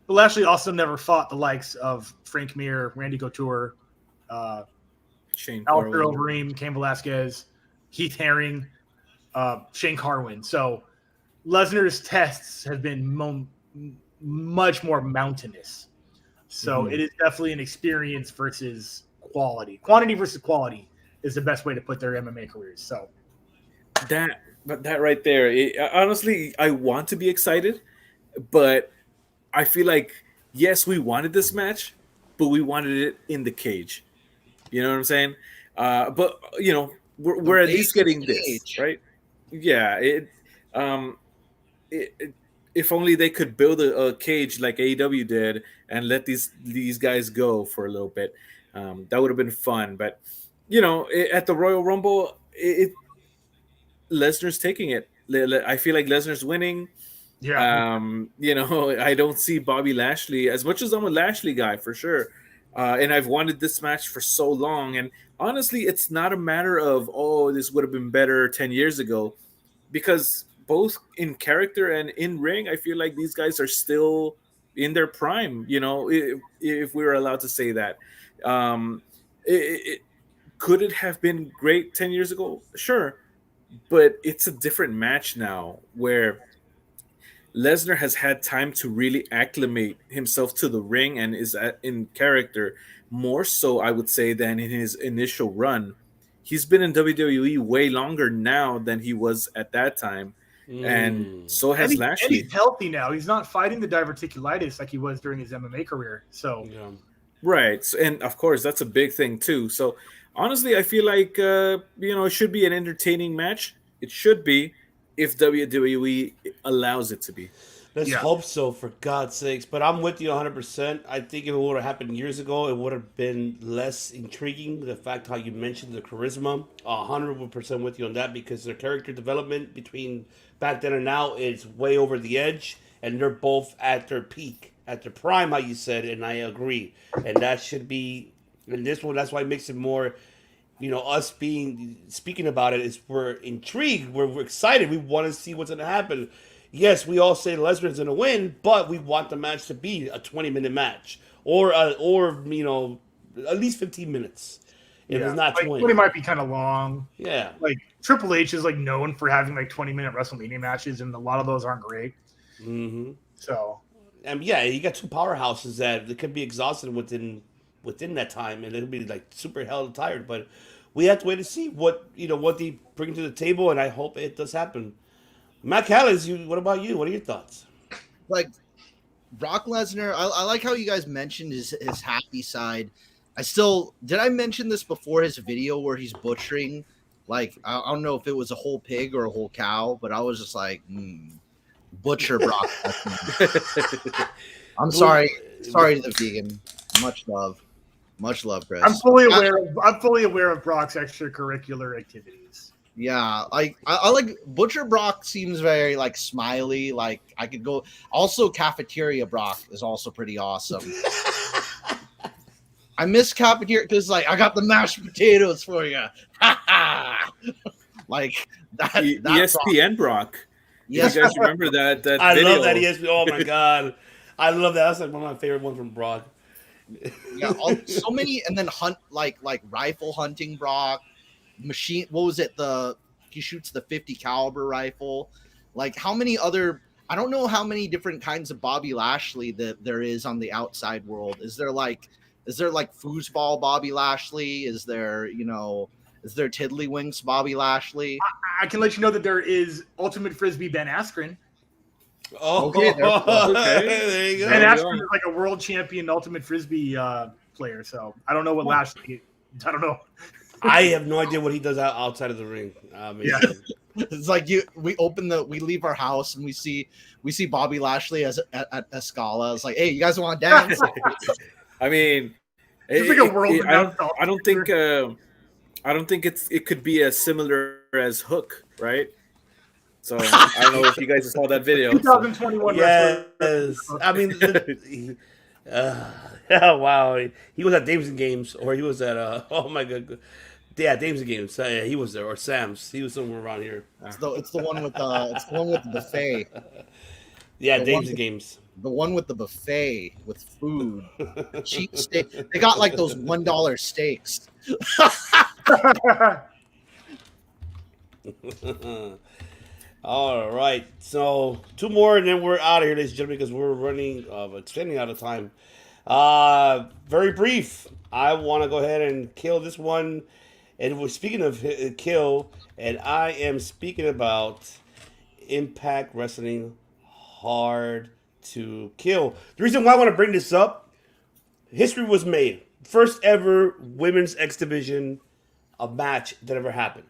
But Lashley also never fought the likes of Frank Mir, Randy Couture, Shane Alistair Carwin. Overeem, Cain Velasquez, Heath Herring, Shane Carwin. So Lesnar's tests have been much more mountainous. So it is definitely an experience versus quality. Quantity versus quality is the best way to put their MMA careers. So That right there, honestly, I want to be excited, but I feel like, yes, we wanted this match, but we wanted it in the cage. You know what I'm saying? But we're at least getting this, right? Yeah. If only they could build a cage like AEW did and let these guys go for a little bit, that would have been fun. But at the Royal Rumble, Lesnar's taking it. I feel like Lesnar's winning. yeah, I don't see Bobby Lashley, as much as I'm a Lashley guy for sure. And I've wanted this match for so long. And honestly, it's not a matter of, this would have been better 10 years ago, because both in character and in ring, I feel like these guys are still in their prime, if we were allowed to say that. Could it have been great 10 years ago? Sure. But it's a different match now where Lesnar has had time to really acclimate himself to the ring and is in character more so, I would say, than in his initial run. He's been in WWE way longer now than he was at that time. And so has Lashley. And he's healthy now. He's not fighting the diverticulitis like he was during his MMA career. So right. And of course, that's a big thing too. So honestly, I feel like, it should be an entertaining match. It should be, if WWE allows it to be. Let's hope so, for God's sakes. But I'm with you 100%. I think if it would have happened years ago, it would have been less intriguing. The fact how you mentioned the charisma, 100% with you on that, because their character development between back then and now is way over the edge, and they're both at their peak, at their prime, how you said, and I agree. And that should be, and this one, that's why it makes it more, us speaking about it is we're intrigued, we're excited, we want to see what's going to happen. Yes, we all say Lesnar's going to win, but we want the match to be a 20-minute match, or at least 15 minutes. If it's not 20. 20 might be kind of long. Yeah. Like Triple H is like known for having like 20-minute WrestleMania matches, and a lot of those aren't great. Mm-hmm. So, and you got two powerhouses that could be exhausted within that time, and it'll be like super hell tired. But we have to wait to see what they bring to the table, and I hope it does happen. Matt Callis, what about you? What are your thoughts? Like Brock Lesnar, I like how you guys mentioned his happy side. Did I mention this before, his video where he's butchering? Like, I don't know if it was a whole pig or a whole cow, but I was just like, butcher Brock Lesnar. I'm sorry to the vegan. Much love, Chris. I'm fully aware of Brock's extracurricular activities. Yeah, like I like Butcher Brock. Seems very like smiley. Like I could go. Also, Cafeteria Brock is also pretty awesome. I miss Cafeteria because like I got the mashed potatoes for you. Like that. ESPN Brock. Yes, you guys remember that I video? love that ESPN. Oh my god, I love that. That's like one of my favorite ones from Brock. Yeah, so many, and then like rifle hunting Brock. Machine, what was it? He shoots the 50 caliber rifle. Like how many other? I don't know how many different kinds of Bobby Lashley that there is on the outside world. Is there like foosball Bobby Lashley? Is there Tiddlywinks Bobby Lashley? I can let you know that there is Ultimate Frisbee Ben Askren. Oh, okay. There you go. Ben Askren is like a world champion Ultimate Frisbee player. So I don't know what Lashley. I don't know. I have no idea what he does outside of the ring. Yeah. It's like we leave our house and we see Bobby Lashley at Escala. It's like, hey, you guys want to dance? I mean, it's like a world. I don't think it could be as similar as Hook, right? So I don't know if you guys saw that video. So. 2021 wrestler. Yes, I mean, wow, he was at Dames and Games, or he was at oh my god, yeah, Dames and Games. Yeah, he was there, or Sam's. He was somewhere around here. It's the one with the buffet. Yeah, The Dames one and Games. The one with the buffet with food, cheap steak. They got like those $1 steaks. All right, so 2 more, and then we're out of here, ladies and gentlemen, because we're extending out of time. Very brief. I want to go ahead and kill this one, and we're speaking of kill, and I am speaking about Impact Wrestling Hard to Kill. The reason why I want to bring this up, history was made. First ever women's X Division a match that ever happened.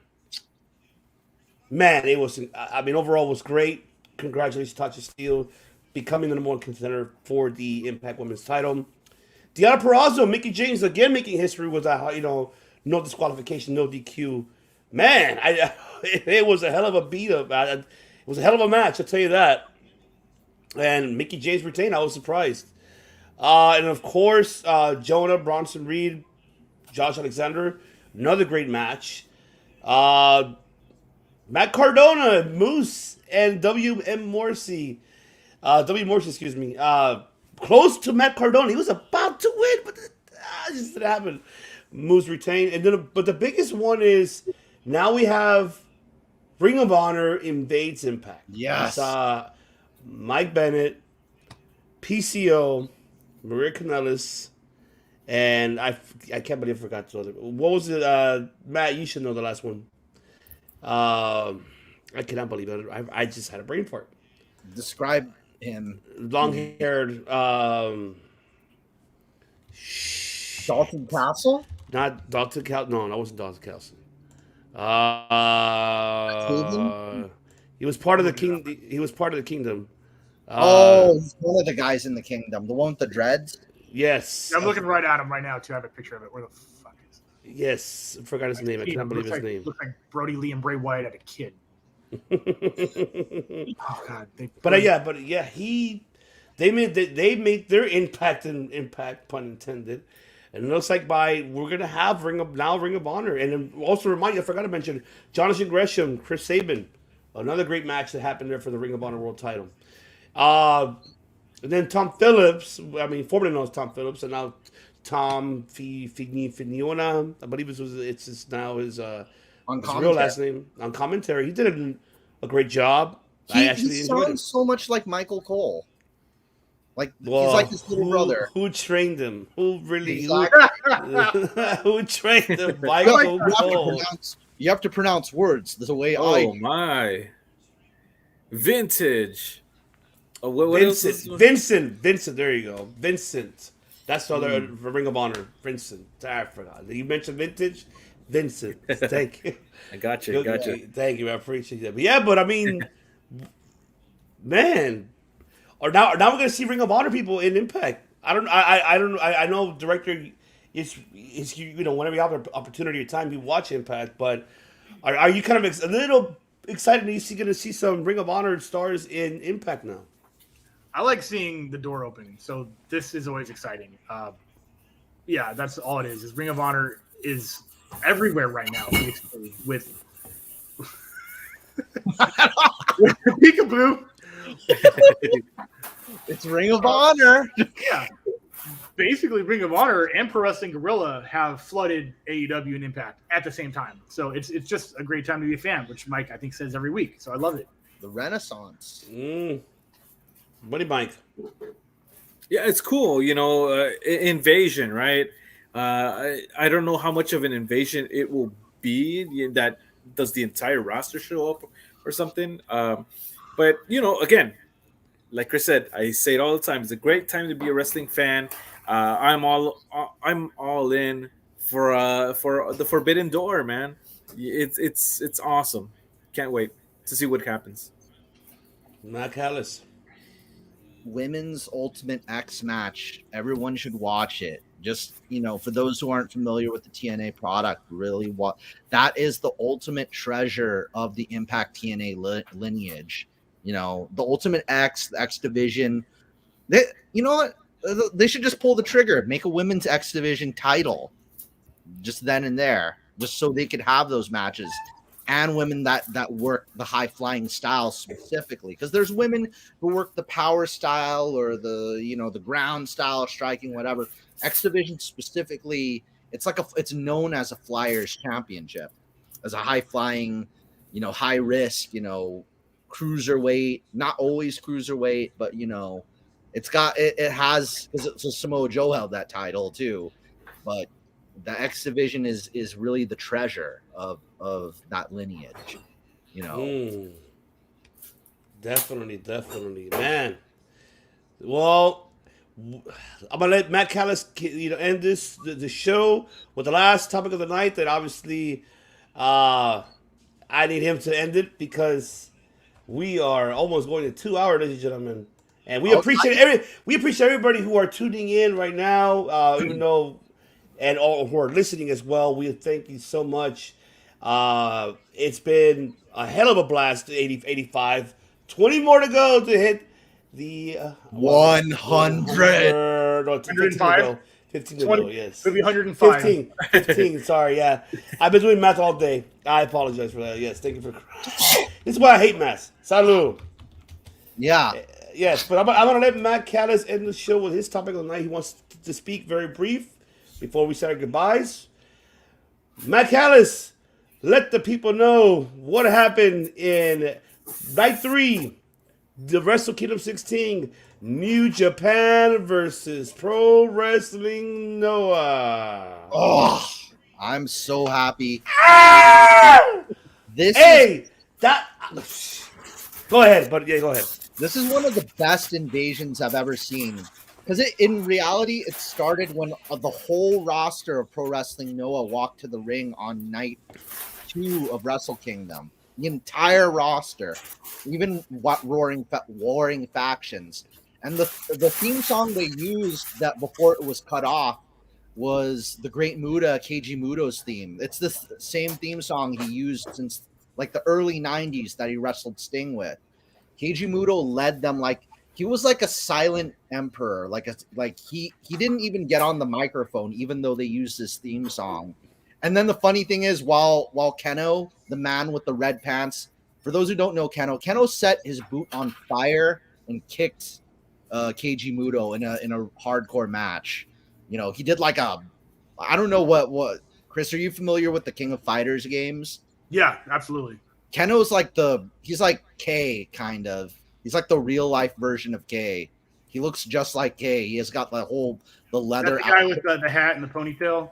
Man, it was, I mean, overall was great. Congratulations, Tasha Steele, becoming the number 1 contender for the Impact Women's title. Deonna Purrazzo, Mickie James, again making history with that, no disqualification, no DQ. Man, it was a hell of a beat up. It was a hell of a match, I'll tell you that. And Mickie James retained, I was surprised. And of course, Jonah, Bronson Reed, Josh Alexander, another great match. Matt Cardona, Moose, and W.M. Morrissey. Excuse me. Close to Matt Cardona. He was about to win, but it just didn't happen. Moose retained. And then, but the biggest one is now we have Ring of Honor invades Impact. Yes. Mike Bennett, PCO, Maria Kanellis, and I can't believe I forgot the other. What was it? Matt, you should know the last one. I cannot believe it. I just had a brain fart. Describe him. Long-haired. Dalton Castle? Not Dalton Castle. No, that wasn't Dalton Castle. He was part of the king. He was part of the kingdom. He's one of the guys in the kingdom. The one with the dreads? Yes. I'm looking right at him right now, too. I have a picture of it. Where the fuck is it? Yes. I forgot his name. I cannot believe his name. Looks like Brody Lee and Bray Wyatt had a kid. Oh God! They made their impact pun intended, and it looks like we're gonna have Ring of Honor, and then also remind you, I forgot to mention Jonathan Gresham, Chris Sabin, another great match that happened there for the Ring of Honor World Title. And then Tom Phillips, formerly known as Tom Phillips, and now Tom Figniona, I believe it's now his real last name on commentary. He did a great job. I actually enjoyed it. He sounds so much like Michael Cole. He's like his little brother. Who trained him? Who really? Exactly. Who trained him? Michael Cole. You have to pronounce words the way my. Vintage. Vincent. There you go. Vincent. That's the other Ring of Honor. Vincent. I forgot. You mentioned Vintage. Vincent. Thank you. I got you. Thank you. I appreciate that. But man. Or now we're gonna see Ring of Honor people in Impact. I know director is whenever you have an opportunity or time you watch Impact, but are you kind of a little excited that you're gonna see some Ring of Honor stars in Impact now? I like seeing the door open, so this is always exciting. Yeah, that's all it is Ring of Honor is everywhere right now, basically, with Peekaboo. It's Ring of Honor. Yeah. Basically, Ring of Honor and Pro Wrestling Guerrilla have flooded AEW and Impact at the same time. So it's just a great time to be a fan, which Mike, I think, says every week. So I love it. The Renaissance. What do you, Mike? Yeah, it's cool. Invasion, right? I don't know how much of an invasion it will be. That does the entire roster show up or something? But again, like Chris said, I say it all the time. It's a great time to be a wrestling fan. I'm all in for the Forbidden Door, man. It's awesome. Can't wait to see what happens. Matt Callis. Women's Ultimate X match. Everyone should watch it. Just, for those who aren't familiar with the TNA product, really what that is, the ultimate treasure of the Impact TNA lineage. The Ultimate X, the X Division. You know what? They should just pull the trigger, make a women's X Division title just then and there, just so they could have those matches, and women that work the high flying style specifically, because there's women who work the power style or the ground style, striking, whatever. X Division specifically, it's known as a Flyers Championship, as a high flying, high risk, cruiserweight, not always cruiserweight, but it has, because Samoa Joe held that title too, but the X Division is really the treasure of that lineage, Definitely, man. Well, I'm gonna let Matt Callis, end the show with the last topic of the night. That obviously, I need him to end it because we are almost going to 2 hours, ladies and gentlemen. And we appreciate everybody who are tuning in right now, even though, and all who are listening as well. We thank you so much. It's been a hell of a blast. 85, 20 more to go to hit the 100. No, 105. 15 to go. Yes, It'll be 105. 15. Sorry, yeah. I've been doing math all day. I apologize for that. Yes, thank you for. This is why I hate math. Salud. Yeah. Yes, but I'm going to let Matt Callis end the show with his topic of the night. He wants to speak very brief before we say our goodbyes. Matt Callis, let the people know what happened in night 3, the Wrestle Kingdom 16, New Japan versus Pro Wrestling Noah. Oh, I'm so happy. Go ahead, but yeah, go ahead. This is one of the best invasions I've ever seen. Because in reality, it started when the whole roster of Pro Wrestling Noah walked to the ring on night 2 of Wrestle Kingdom. The entire roster, even warring factions. And the theme song they used that before it was cut off was the Great Muta, Keiji Muto's theme. It's the same theme song he used since like the early 90s that he wrestled Sting with. Keiji Muto led them he was like a silent emperor. He didn't even get on the microphone, even though they used his theme song. And then the funny thing is, while Keno, the man with the red pants, for those who don't know Keno set his boot on fire and kicked Keiji Muto in a hardcore match. He did I don't know what. Chris, are you familiar with the King of Fighters games? Yeah, absolutely. Keno's he's like K, kind of. He's like the real life version of K. He looks just like K. He has got the leather. That's the guy with the hat and the ponytail.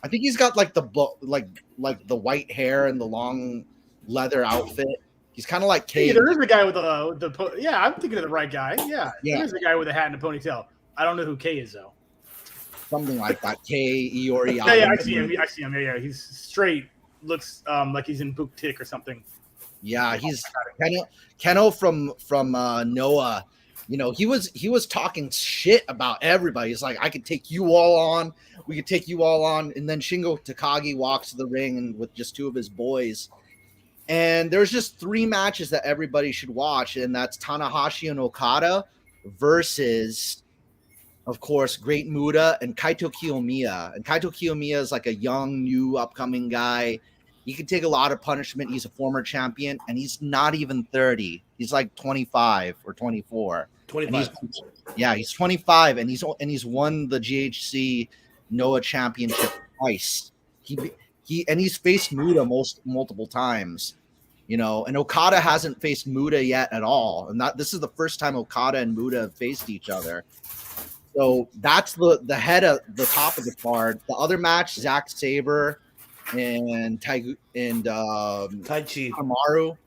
I think he's got the white hair and the long leather outfit. He's kind of like K. Yeah, there is a guy with yeah, I'm thinking of the right guy. Yeah, there is a guy with a hat and a ponytail. I don't know who K is though. Something like that. K Iori. Yeah, I see him. Yeah, he's straight. Looks like he's in Book-Tick or something. Yeah, he's Keno from Noah. He was talking shit about everybody. He's like, I could take you all on. We could take you all on. And then Shingo Takagi walks to the ring and with just 2 of his boys. And there's just 3 matches that everybody should watch, and that's Tanahashi and Okada versus, of course, Great Muta and Kaito Kiyomiya. And Kaito Kiyomiya is like a young, new, upcoming guy. He can take a lot of punishment. He's a former champion, and he's not even 30. He's like 25 or 24. 25. He's 25, and he's won the GHC Noah Championship twice. He's faced Muta multiple times. And Okada hasn't faced Muta yet at all. And this is the first time Okada and Muta have faced each other. So that's the head of the top of the card. The other match, Zack Sabre and Taichi Kanemaru.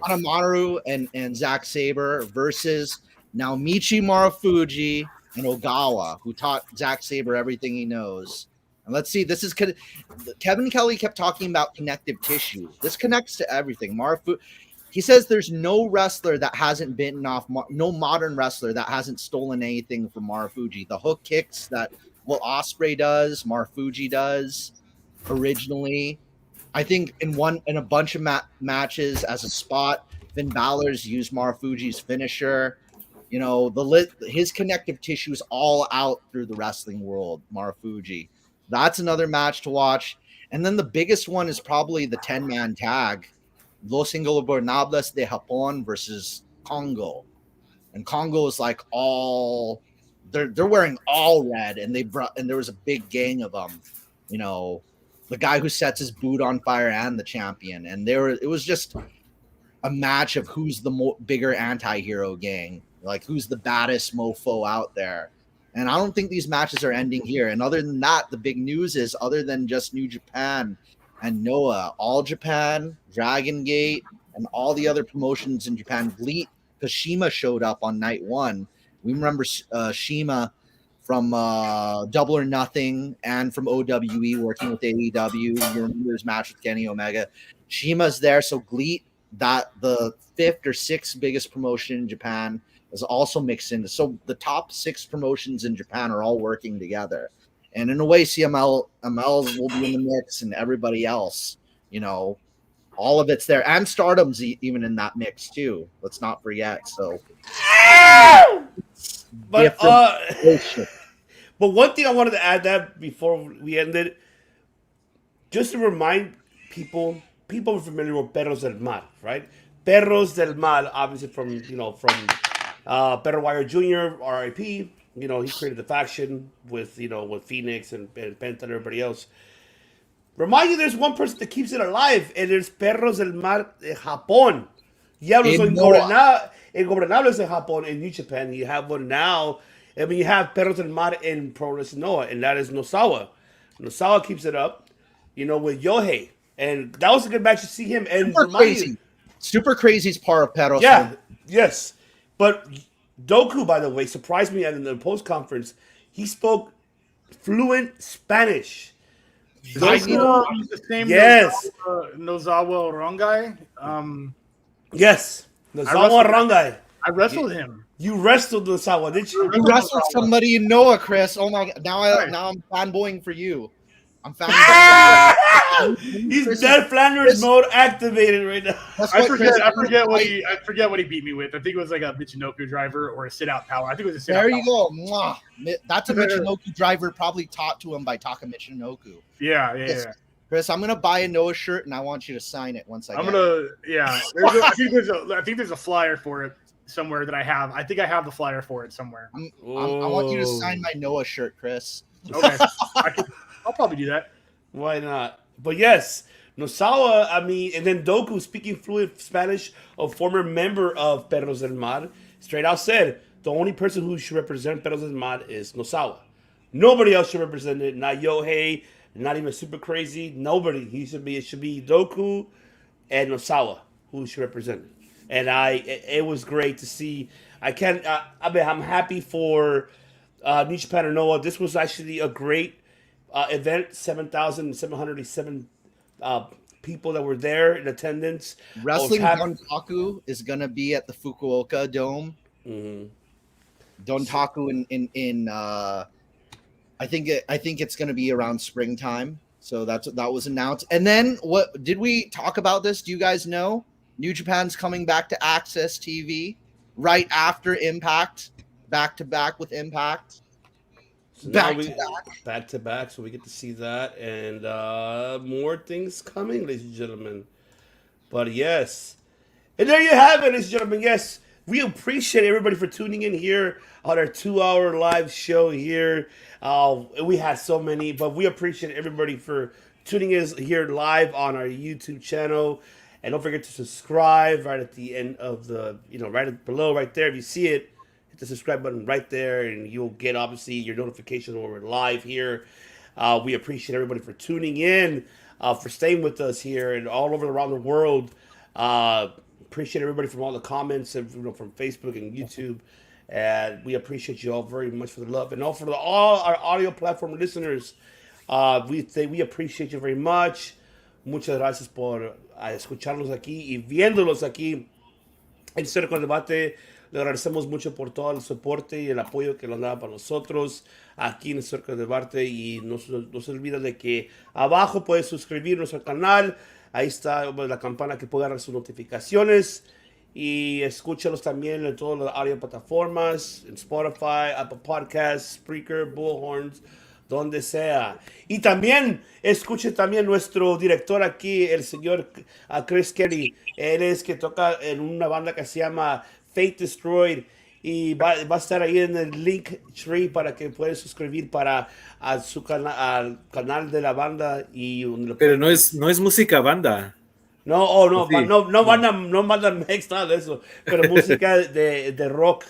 Kanemaru and Zack Sabre versus Naomichi Marufuji and Ogawa, who taught Zack Sabre everything he knows. And let's see, this is Kevin Kelly kept talking about connective tissue. This connects to everything. He says there's no wrestler that hasn't bitten off, no modern wrestler that hasn't stolen anything from Marufuji. The hook kicks that Ospreay does, Marufuji does originally. I think in a bunch of matches as a spot, Finn Balor's used Marufuji's finisher. You know, his connective tissue is all out through the wrestling world, Marufuji. That's another match to watch. And then the biggest one is probably the 10-man tag, Los Ingobernables de Japón versus Congo. And Congo is like they're wearing all red, and there was a big gang of them. You know, the guy who sets his boot on fire and the champion, and it was just a match of who's the bigger anti-hero gang, like who's the baddest mofo out there. And I don't think these matches are ending here. And other than that, the big news is, other than just New Japan and Noah, All Japan, Dragon Gate, and all the other promotions in Japan, GLEAT, because Shima showed up on night one. We remember Shima from Double or Nothing and from OWE working with AEW. You remember his match with Kenny Omega. Shima's there, so GLEAT, that the 5th or 6th biggest promotion in Japan, is also mixed in. So the top 6 promotions in Japan are all working together. And in a way, CML will be in the mix, and everybody else, you know, all of it's there. And Stardom's even in that mix too. Let's not forget. So, but one thing I wanted to add that before we ended, just to remind people are familiar with Perros del Mal, right? Perros del Mal, obviously from Perro Wire Jr., RIP. You know, he created the faction with Phoenix and Penta and everybody else. Remind you, there's one person that keeps it alive, and it's Perros del Mar de Japón. Diablos Ingobernables de Japón in New Japan. You have one now. I mean, you have Perros del Mar in Pro Wrestling Noah, and that is Nosawa. Nosawa keeps it up, with Yohei. And that was a good match to see him. And Super Crazy's part of Perros. Yeah, yes. But Doku, by the way, surprised me in the post conference. He spoke fluent Spanish. Doku, the same. Yes. Nozawa Rongai. Yes. Nozawa Rongai. I wrestled him. You wrestled Nozawa, didn't you? You wrestled somebody in Noah, Chris. Oh my God! Now I'm fanboying for you. I'm fanboying. He's Ned Flanders mode activated right now. I forget what he beat me with. I think it was like a Michinoku driver or a sit out power. I think it was a sit out. There you go. Mwah. That's a Michinoku driver, probably taught to him by Taka Michinoku. Yeah. Chris, I'm gonna buy a Noah shirt and I want you to sign it once I get it. I think there's a flyer for it somewhere that I have. I think I have the flyer for it somewhere. I want you to sign my Noah shirt, Chris. Okay. I'll probably do that. Why not? But yes, Nosawa, and then Doku, speaking fluent Spanish, a former member of Perros del Mar, straight out said, the only person who should represent Perros del Mar is Nosawa. Nobody else should represent it. Not Yohei, not even Super Crazy. Nobody. It should be Doku and Nosawa who should represent it. And it was great to see. I'm happy for New Japan and Noah. This was actually a great event. 7,787 people that were there in attendance. Wrestling Dontaku is going to be at the Fukuoka Dome. Mm-hmm. Dontaku in I think it's going to be around springtime. So that was announced. And then what did we talk about this? Do you guys know? New Japan's coming back to Access TV right after Impact, back to back with Impact. So back to back, so we get to see that and more things coming, ladies and gentlemen. But yes, and there you have it, ladies and gentlemen. Yes, we appreciate everybody for tuning in here on our 2-hour live show here. We had so many, but we appreciate everybody for tuning in here live on our YouTube channel. And don't forget to subscribe right at the end of the, right below, right there. If you see it, hit the subscribe button right there, and you'll get, obviously, your notification when we're live here. We appreciate everybody for tuning in, for staying with us here and all over around the world. Appreciate everybody from all the comments and from Facebook and YouTube. And we appreciate you all very much for the love. And all for all our audio platform listeners, we appreciate you very much. Muchas gracias por escucharnos aquí y viéndolos aquí en Cerco del Debate. Le agradecemos mucho por todo el soporte y el apoyo que nos da para nosotros aquí en Cerco del Debate. Y no se olviden de que abajo puedes suscribirnos al canal. Ahí está la campana que puede dar sus notificaciones. Y escúchalos también en todas las audio plataformas, en Spotify, Apple Podcasts, Spreaker, Bullhorns, donde sea. Y también escuche también nuestro director aquí, el señor Chris Kelly. Él es que toca en una banda que se llama Fate Destroyed. Y va a estar ahí en el link tree para que puedan suscribir para al canal de la banda. Pero no es música banda. No, oh, no, Sí, no mandan mex, nada de eso. Pero música de rock,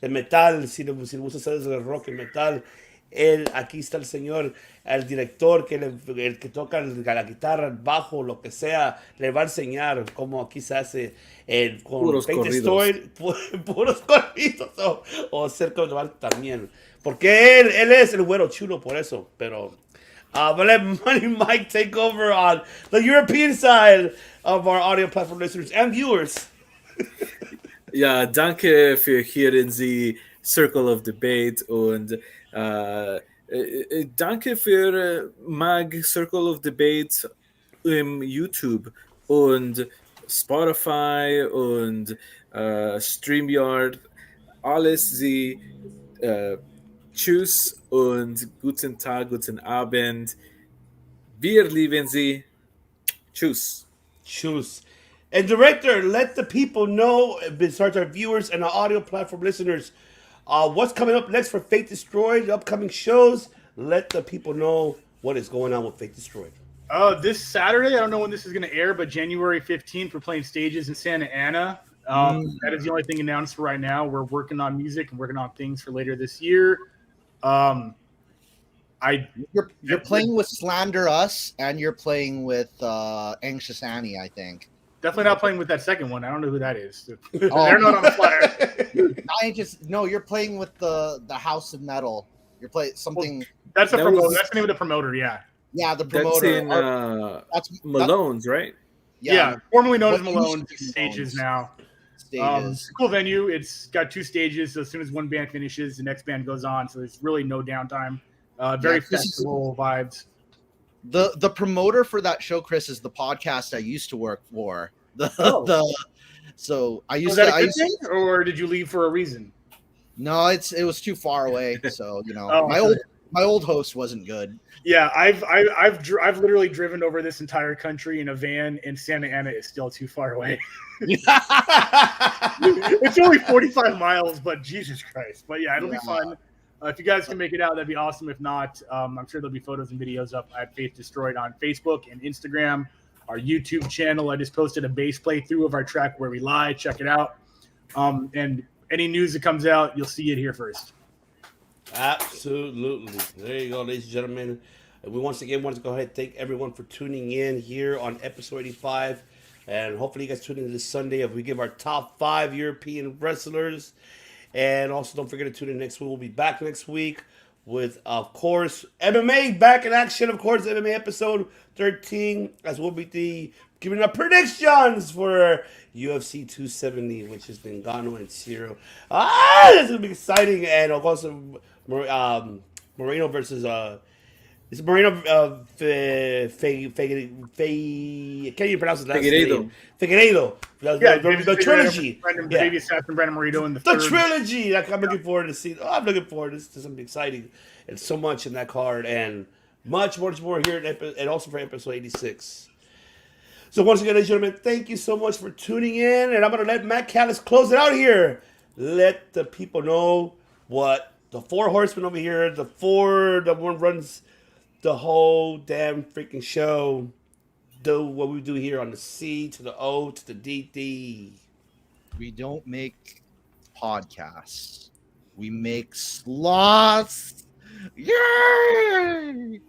de metal, si le gusta hacer de rock y metal. Aquí está el señor, el director, el que toca la guitarra, el bajo, lo que sea, le va a enseñar cómo aquí se hace con puros Fate corridos. Destroyed, puros corridos, o cerca de también. Porque él es el güero chulo por eso, pero... but let Money Mike take over on the European side of our audio platform listeners and viewers. Ja, danke für hier in the Circle of Debate und danke für mag Circle of Debate im YouTube und Spotify und StreamYard. Alles sie tschüss und guten Tag, guten Abend. Wir lieben Sie. Tschüss. Choose. And director, let the people know, besides our viewers and our audio platform listeners, what's coming up next for Fate Destroyed, the upcoming shows. Let the people know what is going on with Fate Destroyed. This Saturday, I don't know when this is going to air, but January 15th, we're playing stages in Santa Ana. That is the only thing announced for right now. We're working on music and working on things for later this year. You're playing with Slander Us, and you're playing with Anxious Annie, I think. Definitely not playing with that second one. I don't know who that is. They're not on the flyer. You're playing with the House of Metal. You're playing something. That's That's the name of the promoter. Yeah. Yeah, the promoter. That's in Malone's, right? Yeah, formerly known as Malone's Stages now. It's a cool venue. It's got 2 stages. So as soon as one band finishes, the next band goes on. So there's really no downtime. Very festival vibes. The promoter for that show, Chris, is the podcast I used to work for. So I used to. Or did you leave for a reason? No, it was too far away. So my old host wasn't good. Yeah, I've literally driven over this entire country in a van, and Santa Ana is still too far away. It's only 45 miles, but Jesus Christ! But yeah, it'll be fun. If you guys can make it out, that'd be awesome. If not, I'm sure there'll be photos and videos up at Faith Destroyed on Facebook and Instagram. Our YouTube channel, I just posted a bass playthrough of our track Where We Lie. Check it out. And any news that comes out, you'll see it here first. Absolutely. There you go, ladies and gentlemen. We once again want to go ahead and thank everyone for tuning in here on episode 85. And hopefully you guys tune in this Sunday as we give our top 5 European wrestlers. And also don't forget to tune in next week. We'll be back next week with, of course, MMA back in action. Of course, MMA episode 13, as we'll be giving our predictions for UFC 270, which has been Ngannou and Ciro. It's going to be exciting. And of course, Moreno versus... It's Moreno can't even pronounce his last name. Figueiredo. The trilogy. Baby Assassin, Brandon Moreno, and the trilogy. I'm looking forward to see. I'm looking forward to something exciting. And so much in that card, and much more here, and also for episode 86. So once again, ladies and gentlemen, thank you so much for tuning in, and I'm going to let Matt Callis close it out here. Let the people know what the 4 horsemen over here, the one runs the whole damn freaking show, do what we do here on the C to the O to the DD. We don't make podcasts. We make sloths. Yay!